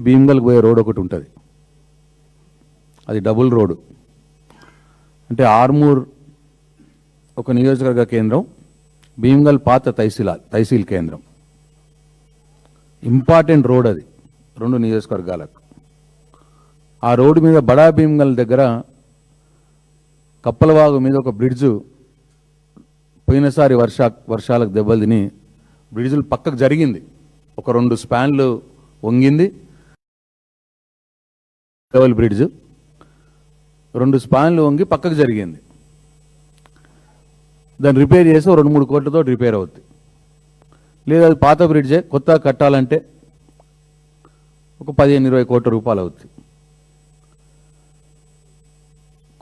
భీమ్గల్ పోయే రోడ్ ఒకటి ఉంటుంది, అది డబుల్ రోడ్. అంటే ఆర్మూర్ ఒక నియోజకవర్గ కేంద్రం, భీమ్గల్ పాత తహసీల్ కేంద్రం. ఇంపార్టెంట్ రోడ్ అది రెండు నియోజకవర్గాలకు. ఆ రోడ్డు మీద బడా భీమ్గల్ దగ్గర కప్పలవాగు మీద ఒక బ్రిడ్జు పోయినసారి వర్షాలకు దెబ్బలు తిని బ్రిడ్జులు పక్కకు జరిగింది, ఒక 2 స్పాన్లు వంగింది. డబుల్ బ్రిడ్జ్ 2 స్పాన్లు వంగి పక్కకు జరిగింది. దాన్ని రిపేర్ చేసి 2-3 కోట్లతో రిపేర్ అవుద్ది. లేదా అది పాత బ్రిడ్జే, కొత్తగా కట్టాలంటే ఒక 15-20 కోట్ల రూపాయలు అవుతుంది.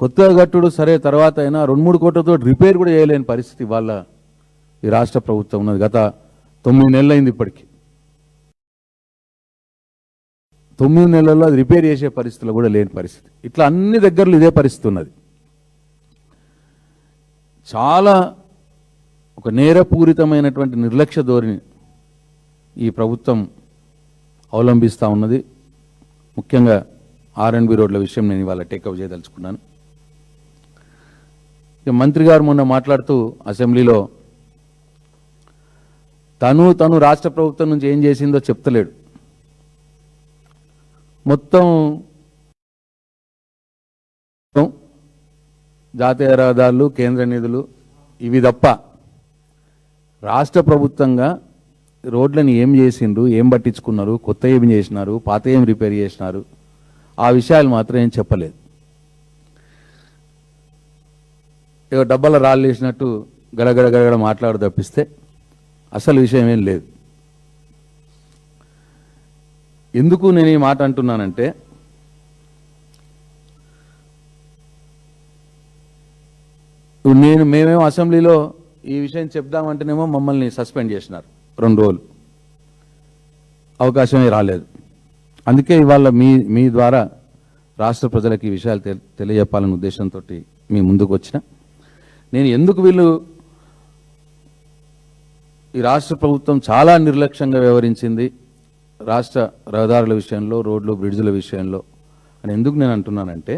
కొత్తగా కట్టుడు సరే, తర్వాత అయినా 2-3 కోట్లతో రిపేర్ కూడా చేయలేని పరిస్థితి వాళ్ళ ఈ రాష్ట్ర ప్రభుత్వం ఉన్నది. గత 9 నెలలు అయింది ఇప్పటికీ. 9 నెలల్లో అది రిపేర్ చేసే పరిస్థితులు కూడా లేని పరిస్థితి. ఇట్లా అన్ని దగ్గరలో ఇదే పరిస్థితి ఉన్నది. చాలా ఒక నేరపూరితమైనటువంటి నిర్లక్ష్య ధోరణి ఈ ప్రభుత్వం అవలంబిస్తూ ఉన్నది. ముఖ్యంగా ఆర్ఎండ్బి రోడ్ల విషయం నేను ఇవాళ టేకప్ చేయదలుచుకున్నాను. మంత్రి గారు మొన్న మాట్లాడుతూ అసెంబ్లీలో తను రాష్ట్ర ప్రభుత్వం నుంచి ఏం చేసిందో చెప్తలేడు. మొత్తం జాతీయ రహదారులు, కేంద్ర నిధులు ఇవి తప్ప రాష్ట్ర ప్రభుత్వంగా రోడ్లను ఏం చేసిండ్రు, ఏం పట్టించుకున్నారు, కొత్త ఏం చేసినారు, పాత ఏం రిపేర్ చేసినారు, ఆ విషయాలు మాత్రం ఏం చెప్పలేదు. ఏదో డబ్బాల రాళ్ళు వేసినట్టు గడగడ మాట్లాడు తప్పిస్తే అసలు విషయం ఏం లేదు. ఎందుకు నేను ఈ మాట అంటున్నానంటే, మేమేమో అసెంబ్లీలో ఈ విషయం చెప్దామంటేనేమో మమ్మల్ని సస్పెండ్ చేసినారు 2 రోజులు, అవకాశమే రాలేదు. అందుకే ఇవాళ మీ ద్వారా రాష్ట్ర ప్రజలకు ఈ విషయాలు తెలియజెప్పాలనే ఉద్దేశంతో మీ ముందుకు వచ్చిన. నేను ఎందుకు వీళ్ళు ఈ రాష్ట్ర ప్రభుత్వం చాలా నిర్లక్ష్యంగా వ్యవహరించింది రాష్ట్ర రహదారుల విషయంలో, రోడ్లు బ్రిడ్జుల విషయంలో అని ఎందుకు నేను అంటున్నానంటే,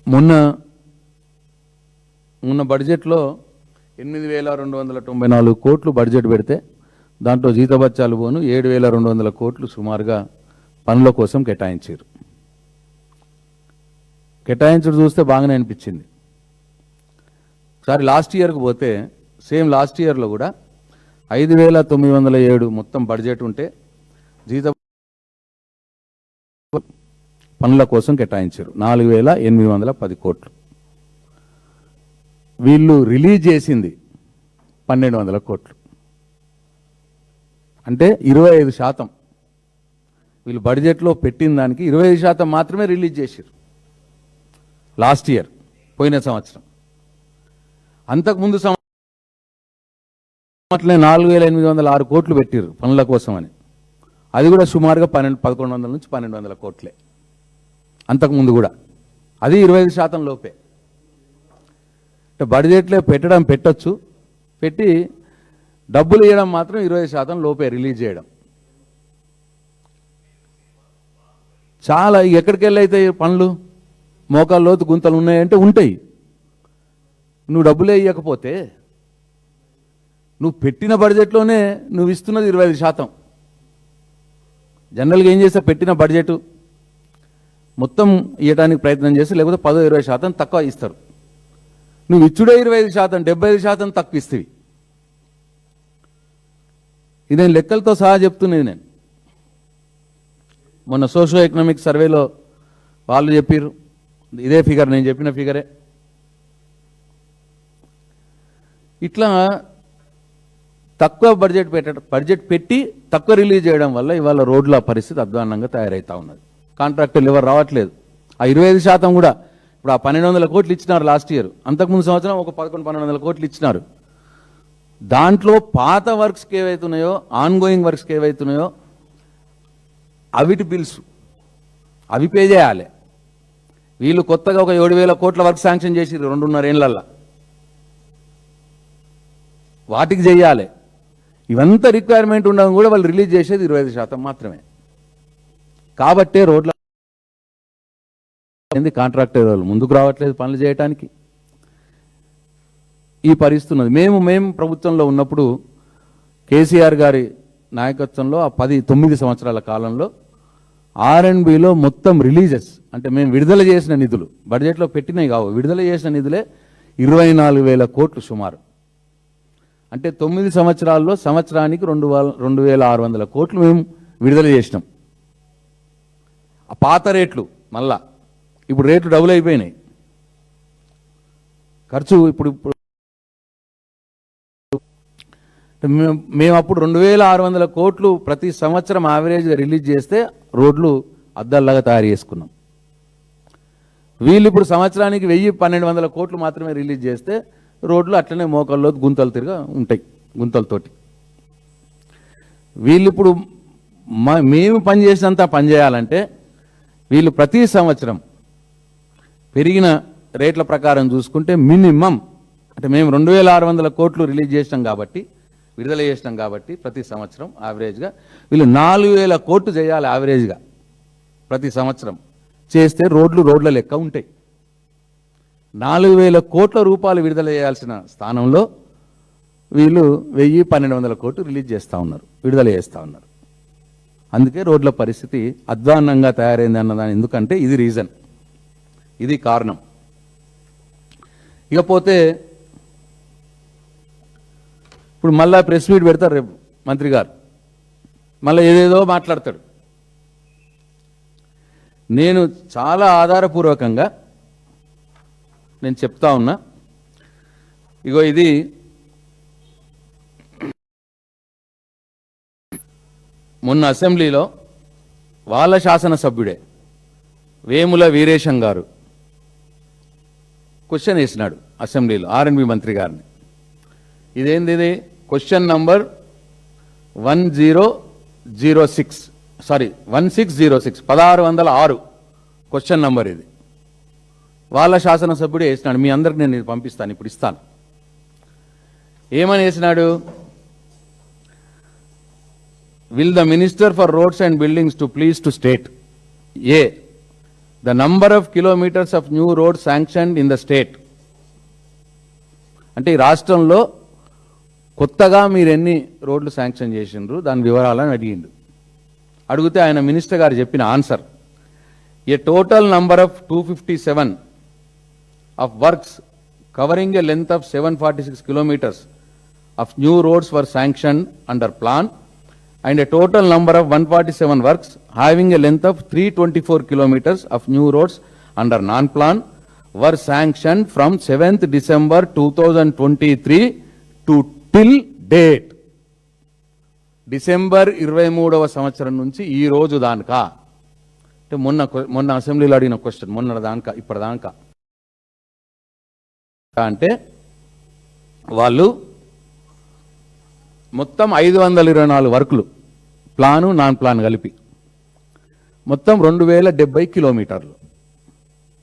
మొన్న బడ్జెట్లో 8,294 కోట్లు బడ్జెట్ పెడితే దాంట్లో జీతభత్యాలు పోను 7,200 కోట్లు సుమారుగా పనుల కోసం కేటాయించారు. కేటాయించడం చూస్తే బాగానే అనిపించింది. ఒకసారి లాస్ట్ ఇయర్కి పోతే సేమ్ లాస్ట్ ఇయర్లో కూడా 5,907 మొత్తం బడ్జెట్ ఉంటే జీత పనుల కోసం కేటాయించారు 4,810 కోట్లు. వీళ్ళు రిలీజ్ చేసింది 1,200 కోట్లు. అంటే 25%. వీళ్ళు బడ్జెట్లో పెట్టిన దానికి 25% మాత్రమే రిలీజ్ చేశారు లాస్ట్ ఇయర్, పోయిన సంవత్సరం. అంతకుముందు సంవత్సరం 4,806 కోట్లు పెట్టారు పనుల కోసం అని. అది కూడా సుమారుగా 1,100 నుంచి 1,200 కోట్లే అంతకుముందు కూడా. అది 25% లోపే. అంటే బడ్జెట్లో పెట్టచ్చు, పెట్టి డబ్బులు ఇవ్వడం మాత్రం 20% లోపే రిలీజ్ చేయడం. చాలా ఎక్కడికి వెళ్ళైతే పనులు మోకాళ్ళ లోతు గుంతలు ఉన్నాయంటే ఉంటాయి. నువ్వు డబ్బులే ఇవ్వకపోతే నువ్వు పెట్టిన బడ్జెట్లోనే నువ్వు ఇస్తున్నది 25%. జనరల్గా ఏం చేస్తా, పెట్టిన బడ్జెట్ మొత్తం ఇవ్వడానికి ప్రయత్నం చేస్తే లేకపోతే 10-20% తక్కువ ఇస్తారు. నువ్వు ఇచ్చుడే 25%, 75% తక్కువ ఇస్తవి. ఇది నేను లెక్కలతో సహా చెప్తున్నది. నేను మొన్న సోషో ఎకనామిక్ సర్వేలో వాళ్ళు చెప్పారు ఇదే ఫిగర్, నేను చెప్పిన ఫిగరే. ఇట్లా తక్కువ బడ్జెట్ పెట్టి తక్కువ రిలీజ్ చేయడం వల్ల ఇవాళ రోడ్ల పరిస్థితి అధ్వాన్నంగా తయారవుతా ఉన్నది. కాంట్రాక్టర్లు ఎవరు రావట్లేదు. ఆ 25% కూడా ఇప్పుడు ఆ 1,200 కోట్లు ఇచ్చినారు లాస్ట్ ఇయర్. అంతకుముందు సంవత్సరం ఒక 1100-1200 కోట్లు ఇచ్చినారు. దాంట్లో పాత వర్క్స్కి ఏవైతున్నాయో, ఆన్గోయింగ్ వర్క్స్కి ఏవైతున్నాయో అవిటి బిల్స్ అవి పే చేయాలి. వీళ్ళు కొత్తగా ఒక 7,000 కోట్ల వర్క్ శాంక్షన్ చేసి 2.5 ఏళ్లల్లో వాటికి చెయ్యాలి. ఇవంతా రిక్వైర్మెంట్ ఉండడం కూడా వాళ్ళు రిలీజ్ చేసేది 25% మాత్రమే. కాబట్టే రోడ్ల కాంట్రాక్టర్ వాళ్ళు ముందుకు రావట్లేదు పనులు చేయడానికి. ఈ పరిస్థితి ఉన్నది. మేము ప్రభుత్వంలో ఉన్నప్పుడు కేసీఆర్ గారి నాయకత్వంలో ఆ 9 సంవత్సరాల కాలంలో R&Bలో మొత్తం రిలీజెస్ అంటే మేము విడుదల చేసిన నిధులు, బడ్జెట్లో పెట్టినవి కావు, విడుదల చేసిన నిధులే 24,000 కోట్లు సుమారు. అంటే 9 సంవత్సరాల్లో సంవత్సరానికి 2,600 కోట్లు మేము విడుదల చేసినాం. ఆ పాత రేట్లు మళ్ళా ఇప్పుడు రేట్లు డబుల్ అయిపోయినాయి. ఖర్చు ఇప్పుడు మేము అప్పుడు 2,600 కోట్లు ప్రతి సంవత్సరం యావరేజ్గా రిలీజ్ చేస్తే రోడ్లు అద్దాల్లాగా తయారు చేసుకున్నాం. వీళ్ళు ఇప్పుడు సంవత్సరానికి 1,000-1,200 కోట్లు మాత్రమే రిలీజ్ చేస్తే రోడ్లు అట్లనే మోకాల్లో గుంతలు తిరిగా ఉంటాయి, గుంతలతోటి. వీళ్ళు ఇప్పుడు మేము పనిచేసినంత పనిచేయాలంటే వీళ్ళు ప్రతి సంవత్సరం పెరిగిన రేట్ల ప్రకారం చూసుకుంటే మినిమం అంటే మేము 2,600 కోట్లు రిలీజ్ చేసినాం కాబట్టి, విడుదల చేసినాం కాబట్టి ప్రతి సంవత్సరం యావరేజ్గా వీళ్ళు 4,000 కోట్లు చేయాలి యావరేజ్గా ప్రతి సంవత్సరం చేస్తే రోడ్ల లెక్క ఉంటాయి. 4,000 కోట్ల రూపాయలు విడుదల చేయాల్సిన స్థానంలో వీళ్ళు 1,000-1,200 కోట్లు రిలీజ్ చేస్తూ ఉన్నారు, విడుదల చేస్తూ ఉన్నారు. అందుకే రోడ్ల పరిస్థితి అధ్వాన్నంగా తయారైంది అన్నదాని ఎందుకంటే ఇది రీజన్, ఇది కారణం. ఇకపోతే ఇప్పుడు మళ్ళా ప్రెస్ మీట్ పెడతారు రేపు మంత్రి గారు, మళ్ళీ ఏదేదో మాట్లాడతాడు. నేను చాలా ఆధారపూర్వకంగా నేను చెప్తా ఉన్నా, ఇగో ఇది మొన్న అసెంబ్లీలో వాళ్ళ శాసనసభ్యుడే వేముల వీరేశం గారు క్వశ్చన్ వేసినాడు అసెంబ్లీలో R&B మంత్రి గారిని. ఇదేంది? ఇది క్వశ్చన్ నంబర్ 1606 1606 క్వశ్చన్ నంబర్ ఇది. వాళ్ళ శాసనసభ్యుడే వేసినాడు. మీ అందరికి నేను ఇది పంపిస్తాను, ఇప్పుడు ఇస్తాను. ఏమని వేసినాడు? Will the Minister for Roads and Buildings to please to state A, the number of kilometers of new roads sanctioned in the state. అంటే ఈ రాష్ట్రంలో కొత్తగా మీరు ఎన్ని రోడ్లు శాంక్షన్ చేసిండ్రు దాని వివరాలని అడిగిండు. అడిగితే ఆయన మినిస్టర్ గారు చెప్పిన answer, a total number of 257 of works covering a length of 746 kilometers of new roads were sanctioned under plan, and a total number of 147 works having a length of 324 kilometers of new roads under non-plan were sanctioned from 7th December 2023 to till date. December 23వ సంవత్సరం నుంచి ఈ రోజు దానికా, అంటే మొన్న అసెంబ్లీలో అడిగిన question, మొన్న దానికా ఇప్పటిదాకా అంటే వాళ్ళు మొత్తం 524 వర్కులు ప్లాను నాన్ ప్లాన్ కలిపి మొత్తం 2,070 కిలోమీటర్లు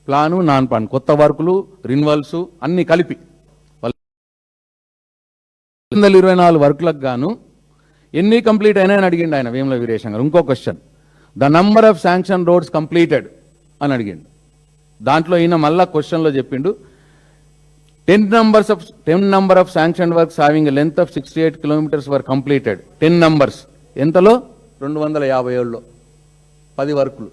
ప్లాను నాన్ ప్లాన్ కొత్త వర్కులు రిన్వల్స్ అన్ని కలిపి 524 వర్కులకు గాను ఎన్ని కంప్లీట్ అయినాయని అడిగిండు ఆయన వేముల వీరేశం గారు. ఇంకో question, the number of sanction roads completed అని అడిగిండు. దాంట్లో ఈయన మళ్ళా క్వశ్చన్లో చెప్పిండు 10 number of sanctioned works having a length of 68 kilometers were completed. 10 numbers ఎంతలో 257లో 10 వర్కులు.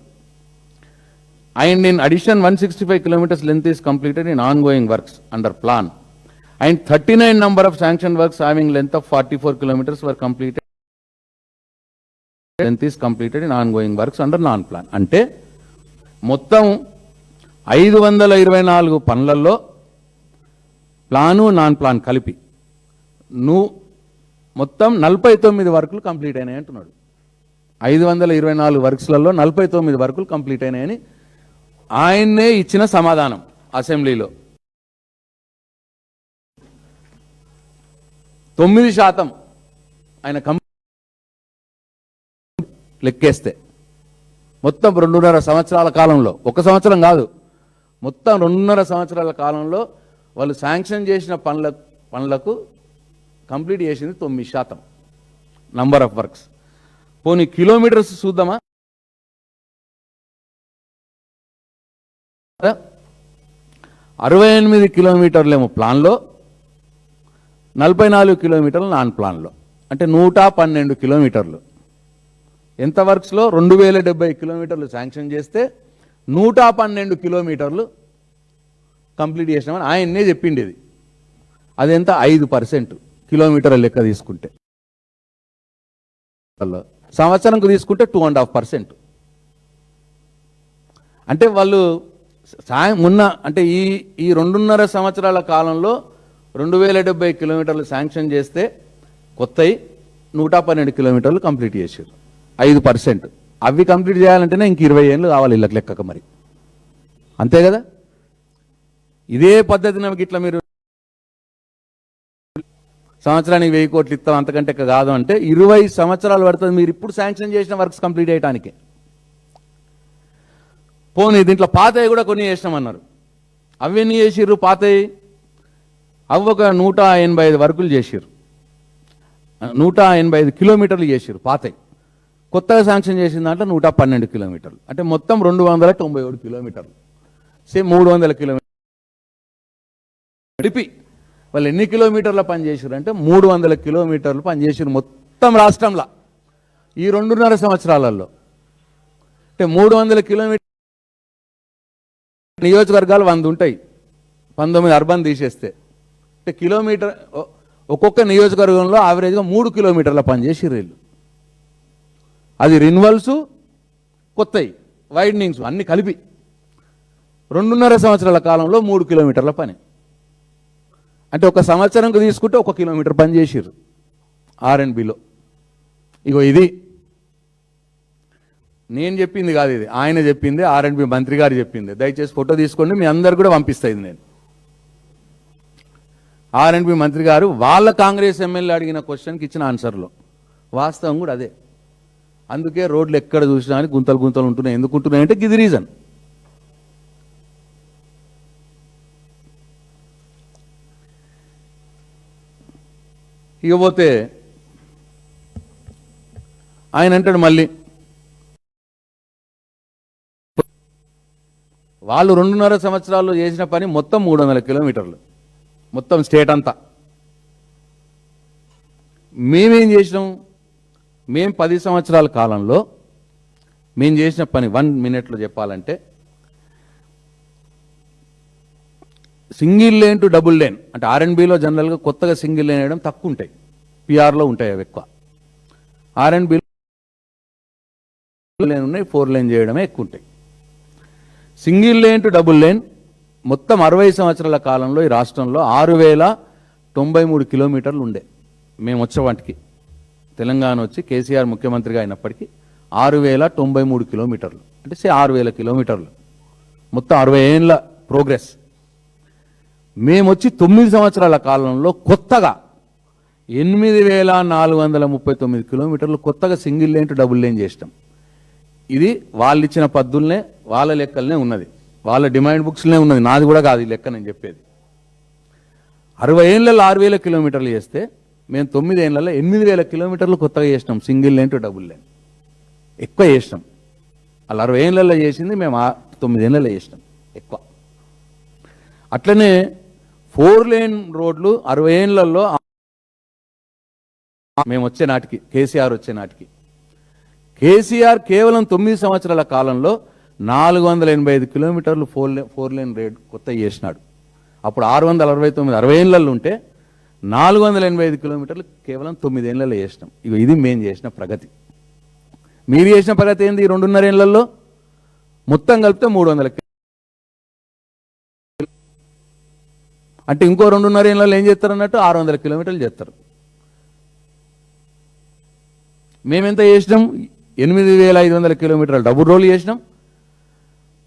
And in addition 165 kilometers length is completed in ongoing works under plan. And 39 number of sanctioned works having length of 44 kilometers were completed. Length is completed in ongoing works under non-plan. అంటే మొత్తం 524 పనులలో plan non plan కలిపి మొత్తం 49 వర్కులు complete అయినాయి అంటున్నాడు. 524 వర్క్స్లలో 49 వర్కులు complete అయినాయని ఆయన్నే ఇచ్చిన సమాధానం అసెంబ్లీలో. 9% ఆయన లెక్కేస్తే మొత్తం 2.5 సంవత్సరాల కాలంలో, 1 సంవత్సరం కాదు, మొత్తం 2.5 సంవత్సరాల కాలంలో వాళ్ళు శాంక్షన్ చేసిన పనులకు కంప్లీట్ చేసింది 9%. Number of works. పోనీ కిలోమీటర్స్ చూద్దామా? 68 కిలోమీటర్లేమో ప్లాన్లో, 44 కిలోమీటర్లు నాన్ ప్లాన్లో, అంటే 112 కిలోమీటర్లు. ఎంత వర్క్స్లో? 2070 కిలోమీటర్లు శాంక్షన్ చేస్తే 112 కిలోమీటర్లు కంప్లీట్ చేసినామని ఆయన్నే చెప్పింది. ఇది అదెంత? 5% కిలోమీటర్ల లెక్క తీసుకుంటే. సంవత్సరంకు తీసుకుంటే 2.5%. అంటే వాళ్ళు మొన్న అంటే ఈ 2.5 సంవత్సరాల కాలంలో 2070 కిలోమీటర్లు శాంక్షన్ చేస్తే కొత్తవి 112 కిలోమీటర్లు కంప్లీట్ చేశారు. 5%. అవి కంప్లీట్ చేయాలంటేనే ఇంక 20 ఏళ్ళు కావాలి ఇళ్ళకి లెక్కక. మరి అంతే కదా? ఇదే పద్ధతి నమ్మకి ఇట్లా మీరు సంవత్సరానికి 1000 కోట్లు ఇస్తాం అంతకంటే కాదు అంటే 20 సంవత్సరాలు పడుతుంది మీరు ఇప్పుడు శాంక్షన్ చేసిన వర్క్స్ కంప్లీట్ చేయడానికి. పోనీ దీంట్లో పాతవి కూడా కొన్ని చేసినామన్నారు. అవి ఎన్ని చేసిర్రు? పాతవి అవి ఒక 185 వర్కులు చేసిర్రు, 185 కిలోమీటర్లు చేసిర్రు పాతవి. కొత్తగా శాంక్షన్ చేసిన దాంట్లో 112 కిలోమీటర్లు, అంటే మొత్తం 297 కిలోమీటర్లు. సేమ్ 300 కిలోమీటర్లు నడిపి వాళ్ళు ఎన్ని కిలోమీటర్ల పని చేశారు అంటే 300 కిలోమీటర్లు పని చేశారు మొత్తం రాష్ట్రంలో ఈ 2.5 సంవత్సరాలలో. అంటే 300 కిలోమీటర్ నియోజకవర్గాలు 100 ఉంటాయి, 19 అర్బన్ తీసేస్తే. అంటే కిలోమీటర్ ఒక్కొక్క నియోజకవర్గంలో యావరేజ్గా 3 కిలోమీటర్ల పని చేసిర్రు వీళ్ళు. అది రిన్వల్స్, కొత్తవి, వైడనింగ్స్ అన్ని కలిపి 2.5 సంవత్సరాల కాలంలో 3 కిలోమీటర్ల పని. అంటే ఒక సంవత్సరంకు తీసుకుంటే 1 కిలోమీటర్ పని చేసిర్రు ఆర్ఎండ్బిలో. ఇగో ఇది నేను చెప్పింది కాదు, ఇది ఆయన చెప్పింది, ఆర్ఎండ్బి మంత్రి గారు చెప్పింది. దయచేసి ఫోటో తీసుకోండి, మీ అందరు కూడా పంపిస్తాయి. నేను ఆర్ఎండ్బి మంత్రి గారు వాళ్ళ కాంగ్రెస్ ఎమ్మెల్యే అడిగిన క్వశ్చన్కి ఇచ్చిన ఆన్సర్లో వాస్తవం కూడా అదే. అందుకే రోడ్లు ఎక్కడ చూసినా అని గుంతలు గుంతలు ఉంటున్నాయి. ఎందుకు ఉంటున్నాయి అంటే ఇది రీజన్. ఇకపోతే ఆయన అంటాడు మళ్ళీ వాళ్ళు 2.5 సంవత్సరాల్లో చేసిన పని మొత్తం 300 కిలోమీటర్లు, మొత్తం స్టేట్ అంతా. మేమేం చేసినాం? మేము 10 సంవత్సరాల కాలంలో మేము చేసిన పని 1 మినిట్లో చెప్పాలంటే, single lane to double lane అంటే ఆర్ఎండ్బిలో జనరల్గా కొత్తగా సింగిల్ లేన్ వేయడం తక్కువ ఉంటాయి, పిఆర్లో ఉంటాయి అవి ఎక్కువ. ఆర్ఎండ్బిలో లేన్ ఉన్నాయి, 4 లేన్ చేయడమే ఎక్కువ ఉంటాయి. Single lane to double lane మొత్తం 60 సంవత్సరాల కాలంలో ఈ రాష్ట్రంలో 6093 కిలోమీటర్లు ఉండే. మేము వచ్చే వాటికి తెలంగాణ వచ్చి కేసీఆర్ ముఖ్యమంత్రిగా అయినప్పటికీ 6093 కిలోమీటర్లు, అంటే 6000 కిలోమీటర్లు, మొత్తం 60 ఏళ్ళ ప్రోగ్రెస్. మేము వచ్చి 9 సంవత్సరాల కాలంలో కొత్తగా 8439 కిలోమీటర్లు కొత్తగా single lane to double lane చేసినాం. ఇది వాళ్ళు ఇచ్చిన పద్దులనే, వాళ్ళ లెక్కలనే ఉన్నది, వాళ్ళ డిమాండ్ బుక్స్లోనే ఉన్నది, నాది కూడా కాదు ఈ లెక్క నేను చెప్పేది. 60 ఏళ్ళలో 6000 కిలోమీటర్లు చేస్తే మేము 9 ఏళ్ళలో 8000 కిలోమీటర్లు కొత్తగా చేసినాం single lane to double lane. ఎక్కువ చేసినాం. వాళ్ళు 60 ఏళ్ళలో చేసింది మేము 9 ఏళ్ళలో చేసినాం ఎక్కువ. అట్లనే 4 లేన్ రోడ్లు 60 ఏళ్ళల్లో మేము వచ్చే నాటికి, కేసీఆర్ వచ్చే నాటికి, కేసీఆర్ కేవలం 9 సంవత్సరాల కాలంలో 485 కిలోమీటర్లు 4 లేన్ రోడ్ కొత్త చేసినాడు. అప్పుడు 669 60 ఏళ్ళల్లో ఉంటే 485 కిలోమీటర్లు కేవలం 9 ఏళ్ళలో చేసినాం. ఇక ఇది మేము చేసిన ప్రగతి. మీరు చేసిన ప్రగతి ఏంది? 2.5 ఏళ్ళల్లో మొత్తం కలిపితే 300 అంటే ఇంకో 2.5 ఏళ్ళలో ఏం చేస్తారు అన్నట్టు 600 కిలోమీటర్లు చేస్తారు. మేమెంత చేసినాం? 8500 కిలోమీటర్లు డబుల్ రోడ్ చేసినాం,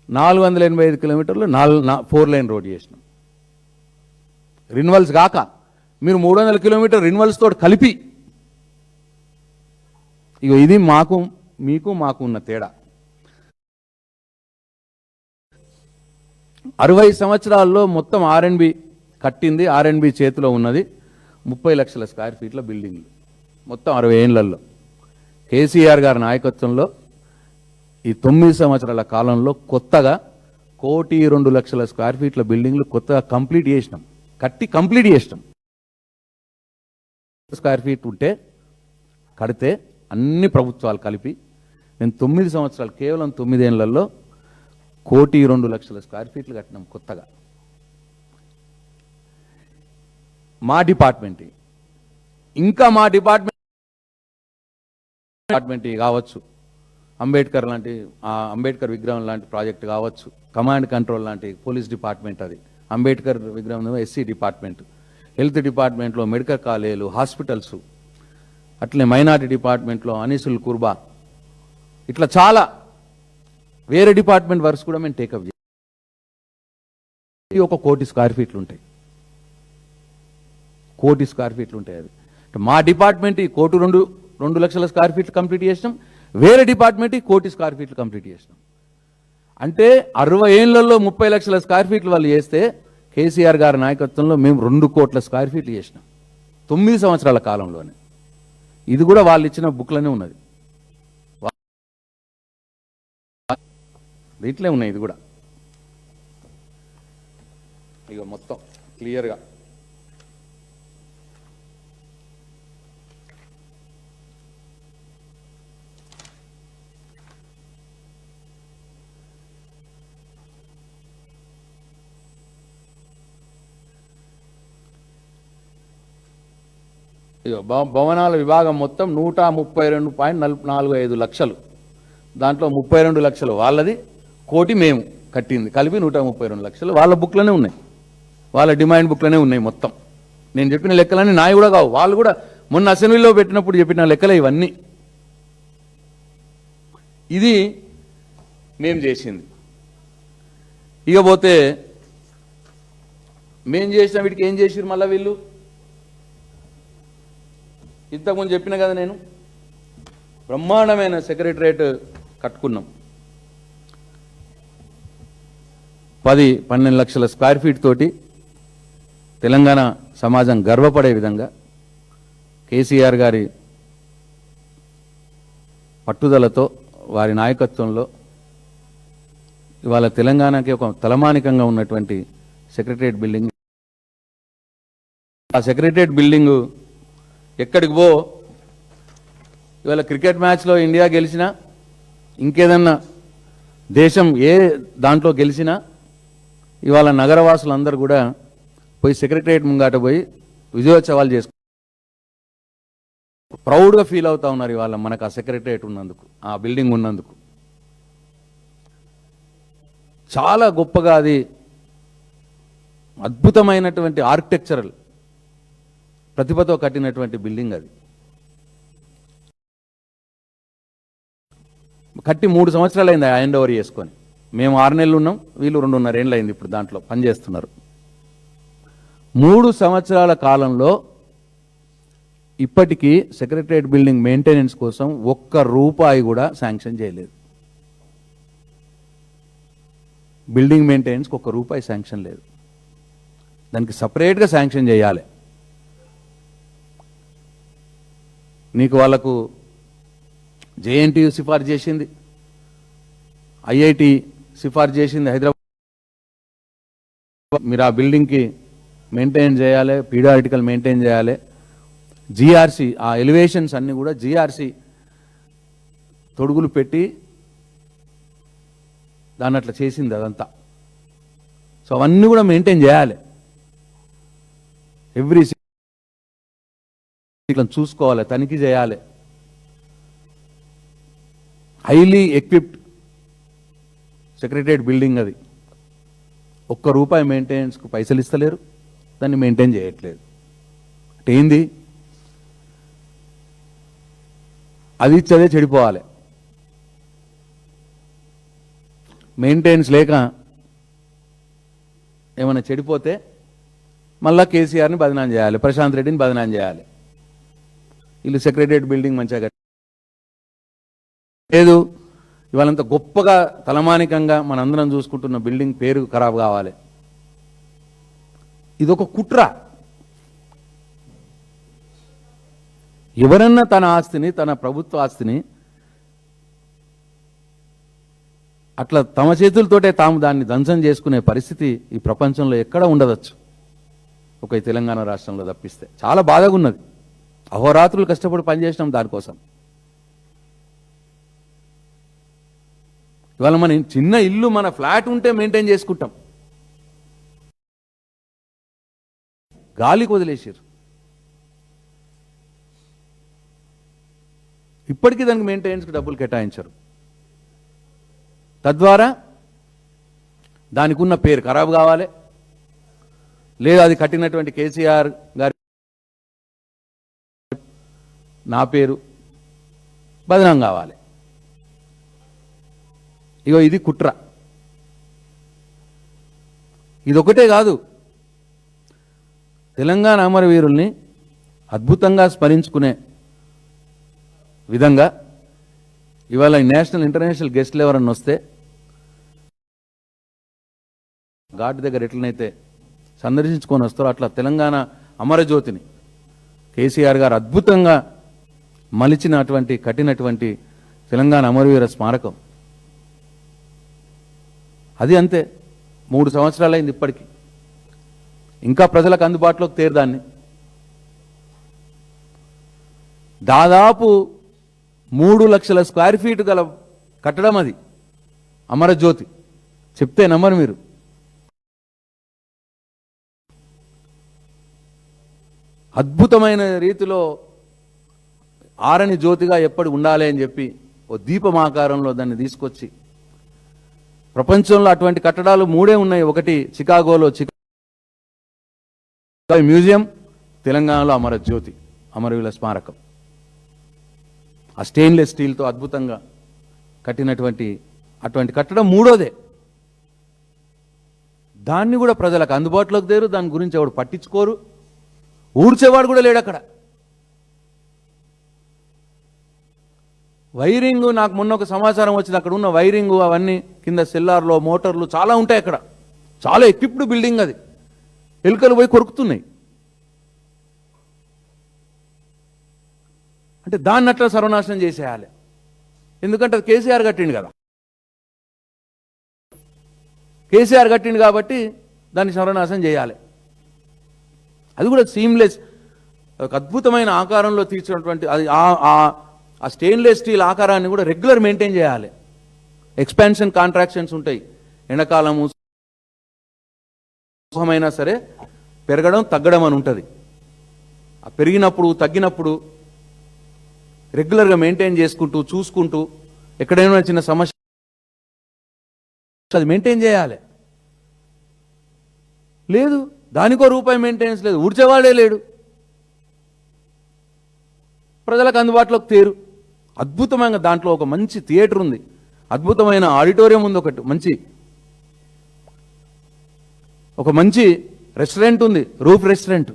485 కిలోమీటర్లు 4 లేన్ రోడ్ చేసినాం. రిన్వల్స్ కాక మీరు 300 కిలోమీటర్ రిన్వల్స్ తోటి కలిపి. ఇక ఇది మీకు మాకు ఉన్న తేడా. 60 సంవత్సరాల్లో మొత్తం ఆర్ఎండ్బి కట్టింది, ఆర్ఎండ్బి చేతిలో ఉన్నది 30 లక్షల స్క్వేర్ ఫీట్ల బిల్డింగ్లు. మొత్తం 60 ఏళ్లలో కేసీఆర్ గారి నాయకత్వంలో ఈ 9 సంవత్సరాల కాలంలో కొత్తగా 1,02,00,000 స్క్వేర్ ఫీట్ల బిల్డింగ్లు కొత్తగా కంప్లీట్ చేసినాం, కట్టి కంప్లీట్ చేసినాం. స్క్వేర్ ఫీట్ ఉంటే కడితే అన్ని ప్రభుత్వాలు కలిపి మేము 9 సంవత్సరాలు కేవలం 9 ఏళ్లలో 1,02,00,000 స్క్వేర్ ఫీట్లు కట్టినాం కొత్తగా. మా డిపార్ట్మెంట్ ఇంకా మా డిపార్ట్మెంట్ కావచ్చు, అంబేద్కర్ లాంటి అంబేద్కర్ విగ్రహం లాంటి ప్రాజెక్ట్ కావచ్చు, కమాండ్ కంట్రోల్ లాంటి పోలీస్ డిపార్ట్మెంట్, అది అంబేద్కర్ విగ్రహం ఎస్సీ డిపార్ట్మెంట్, హెల్త్ డిపార్ట్మెంట్లో మెడికల్ కాలేజీలు, హాస్పిటల్స్, అట్లనే మైనారిటీ డిపార్ట్మెంట్లో అనిసుల్ కుర్బా, ఇట్లా చాలా వేరే డిపార్ట్మెంట్ వర్క్స్ కూడా మేము టేకప్ చేయాలి. ఒక 1,00,00,000 స్క్వేర్ ఫీట్లు ఉంటాయి, 1,00,00,000 స్క్వేర్ ఫీట్లు ఉంటాయి. అది మా డిపార్ట్మెంట్ 1,02,00,000 స్క్వేర్ ఫీట్లు కంప్లీట్ చేసినాం, వేరే డిపార్ట్మెంట్ 1,00,00,000 స్క్వేర్ ఫీట్లు కంప్లీట్ చేసినాం. అంటే 60 ఏళ్లలో 30,00,000 స్క్వేర్ ఫీట్లు వాళ్ళు చేస్తే కేసీఆర్ గారి నాయకత్వంలో మేము 2,00,00,000 స్క్వేర్ ఫీట్లు చేసినాం 9 సంవత్సరాల కాలంలోనే. ఇది కూడా వాళ్ళు ఇచ్చిన బుక్లోనే ఉన్నది, దీంట్లో ఉన్నాయి. ఇది కూడా ఇక మొత్తం క్లియర్గా భవనాల విభాగం మొత్తం 132.45 లక్షలు. దాంట్లో 32 లక్షలు వాళ్ళది, 1,00,00,000 మేము కట్టింది, కలిపి 132 లక్షలు వాళ్ళ బుక్లోనే ఉన్నాయి, వాళ్ళ డిమాండ్ బుక్లోనే ఉన్నాయి మొత్తం. నేను చెప్పిన లెక్కలన్నీ నాయి కూడా కావు, వాళ్ళు కూడా మొన్న అసెంబ్లీలో పెట్టినప్పుడు చెప్పిన లెక్కలే ఇవన్నీ. ఇది మేము చేసింది. ఇకపోతే మేం చేసిన వీటికి ఏం చేసిరు మళ్ళీ వీళ్ళు? ఇంతకుముందు చెప్పిన కదా నేను, బ్రహ్మాండమైన సెక్రటరేట్ కట్టుకున్నాం. 10-12 లక్షల స్క్వేర్ ఫీట్ తోటి తెలంగాణ సమాజం గర్వపడే విధంగా కేసీఆర్ గారి పట్టుదలతో, వారి నాయకత్వంలో ఇవాళ తెలంగాణకి ఒక తలమానికంగా ఉన్నటువంటి సెక్రటరేట్ బిల్డింగ్. ఆ సెక్రటరేట్ బిల్డింగు ఎక్కడికి పో, ఇవాళ క్రికెట్ మ్యాచ్లో ఇండియా గెలిచినా, ఇంకేదన్నా దేశం ఏ దాంట్లో గెలిచినా, ఇవాళ నగరవాసులందరూ కూడా పోయి సెక్రటరేట్ ముంగాట పోయి విజయోత్సవాలు చేసుకు ప్రౌడ్గా ఫీల్ అవుతా ఉన్నారు. ఇవాళ మనకు ఆ సెక్రటరేట్ ఉన్నందుకు, ఆ బిల్డింగ్ ఉన్నందుకు. చాలా గొప్పగా అది అద్భుతమైనటువంటి ఆర్కిటెక్చరల్ ప్రతిభతో కట్టినటువంటి బిల్డింగ్. అది కట్టి 3 సంవత్సరాలు అయింది హ్యాండ్ ఓవర్ చేసుకొని. మేము 6 నెలలు ఉన్నాం, వీళ్ళు 2.5 ఏళ్ళు అయింది ఇప్పుడు దాంట్లో పనిచేస్తున్నారు. 3 సంవత్సరాల కాలంలో ఇప్పటికీ సెక్రటరేట్ బిల్డింగ్ మెయింటెనెన్స్ కోసం ₹1 కూడా శాంక్షన్ చేయలేదు. బిల్డింగ్ మెయింటెనెన్స్కి ₹1 శాంక్షన్ లేదు, దానికి సపరేట్గా శాంక్షన్ చేయాలి. నీకు వాళ్ళకు జేఎన్టీయూ సిఫార్సు చేసింది, ఐఐటి సిఫార్సు చేసింది, హైదరాబాద్ మీరు ఆ బిల్డింగ్కి మెయింటైన్ చేయాలి, పీరియాడికల్ మెయింటైన్ చేయాలి. జీఆర్సీ ఆ ఎలివేషన్స్ అన్నీ కూడా జీఆర్సీ తొడుగులు పెట్టి దాన్ని అట్లా చేసింది అదంతా. సో అవన్నీ కూడా మెయింటైన్ చేయాలి, ఎవ్రీ చూసుకోవాలి, తనిఖీ చేయాలి. హైలీ ఎక్విప్డ్ సెక్రటరేట్ బిల్డింగ్ అది. ₹1 మెయింటెనెన్స్కు పైసలు ఇస్తలేరు, దాన్ని మెయింటైన్ చేయట్లేదు. అంటే ఏంది? అది ఇచ్చదే చెడిపోవాలి. మెయింటెనెన్స్ లేక ఏమైనా చెడిపోతే మళ్ళా కేసీఆర్ని బదనాం చేయాలి, ప్రశాంత్ రెడ్డిని బదనాం చేయాలి. వీళ్ళు సెక్రటరేట్ బిల్డింగ్ మంచిగా లేదు, ఇవాళంత గొప్పగా తలమానికంగా మనందరం చూసుకుంటున్న బిల్డింగ్ పేరు ఖరాబ్ కావాలి. ఇదొక కుట్ర. ఎవరన్నా తన ఆస్తిని, తన ప్రభుత్వ ఆస్తిని అట్లా తమ చేతులతోటే తాము దాన్ని ధ్వంసం చేసుకునే పరిస్థితి ఈ ప్రపంచంలో ఎక్కడ ఉండవచ్చు, ఒక ఈ తెలంగాణ రాష్ట్రంలో తప్పిస్తే. చాలా బాధగా ఉన్నది. అహోరాత్రులు కష్టపడి పనిచేసినాం దానికోసం. ఇవాళ మన చిన్న ఇల్లు, మన ఫ్లాట్ ఉంటే మెయింటైన్ చేసుకుంటాం, గాలికి వదిలేసారు. ఇప్పటికీ దానికి మెయింటెనెన్స్కి డబ్బులు కేటాయించరు. తద్వారా దానికి ఉన్న పేరు ఖరాబ్ కావాలి, లేదా అది కట్టినటువంటి కేసీఆర్ గారి నా పేరు బదనాం కావాలి. ఇగో ఇది కుట్ర. ఇదొకటే కాదు, తెలంగాణ అమరవీరుల్ని అద్భుతంగా స్మరించుకునే విధంగా ఇవాళ నేషనల్ ఇంటర్నేషనల్ గెస్ట్లు ఎవరన్నా వస్తే ఘాట్ దగ్గర ఎట్లనైతే సందర్శించుకొని వస్తారో అట్లా తెలంగాణ అమరజ్యోతిని కేసీఆర్ గారు అద్భుతంగా మలిచినటువంటి, కట్టినటువంటి తెలంగాణ అమరవీర స్మారకం అది అంతే. 3 సంవత్సరాలు అయింది ఇప్పటికీ, ఇంకా ప్రజలకు అందుబాటులోకి తేరుదాన్ని. దాదాపు 3 లక్షల స్క్వేర్ ఫీట్ గల కట్టడం అది అమరజ్యోతి. చెప్తే నమ్మరు మీరు. అద్భుతమైన రీతిలో ఆరని జ్యోతిగా ఎప్పటి ఉండాలి అని చెప్పి ఓ దీపం ఆకారంలో దాన్ని తీసుకొచ్చి, ప్రపంచంలో అటువంటి కట్టడాలు 3 ఉన్నాయి. ఒకటి చికాగోలో మ్యూజియం, తెలంగాణలో అమరజ్యోతి, అమరవీరుల స్మారకం. ఆ స్టెయిన్లెస్ స్టీల్తో అద్భుతంగా కట్టినటువంటి అటువంటి కట్టడం 3వదే. దాన్ని కూడా ప్రజలకు అందుబాటులోకి తేరు, దాని గురించి ఎవడు పట్టించుకోరు, ఊడ్చేవాడు కూడా లేడు అక్కడ. వైరింగ్, నాకు మొన్న ఒక సమాచారం వచ్చింది, అక్కడ ఉన్న వైరింగ్ అవన్నీ కింద సెల్లార్లో మోటార్లు చాలా ఉంటాయి అక్కడ, చాలా ఎక్విప్డ్ బిల్డింగ్ అది. ఎలుకలు పోయి కొరుకుతున్నాయి. అంటే దాన్ని అట్లా సర్వనాశనం చేసేయాలి. ఎందుకంటే అది కేసీఆర్ కట్టిండు కదా, కేసీఆర్ కట్టిండు కాబట్టి దాన్ని సర్వనాశనం చేయాలి. అది కూడా సీమ్లెస్, ఒక అద్భుతమైన ఆకారంలో తీర్చినటువంటి అది ఆ స్టెయిన్లెస్ స్టీల్ ఆకారాన్ని కూడా రెగ్యులర్ మెయింటైన్ చేయాలి. ఎక్స్పాన్షన్ కాంట్రాక్షన్స్ ఉంటాయి, ఎండాకాలము అయినా సరే పెరగడం తగ్గడం అని ఉంటుంది. ఆ పెరిగినప్పుడు తగ్గినప్పుడు రెగ్యులర్గా మెయింటైన్ చేసుకుంటూ చూసుకుంటూ, ఎక్కడైనా చిన్న సమస్య అది మెయింటైన్ చేయాలి. లేదు, దానికో రూపాయి మెయింటెనెన్స్ లేదు, ఊడ్చేవాడే లేడు, ప్రజలకు అందుబాటులోకి తేరు. అద్భుతమైన దాంట్లో ఒక మంచి థియేటర్ ఉంది, అద్భుతమైన ఆడిటోరియం ఉంది, ఒక మంచి రెస్టారెంట్ ఉంది, రూఫ్ రెస్టారెంట్.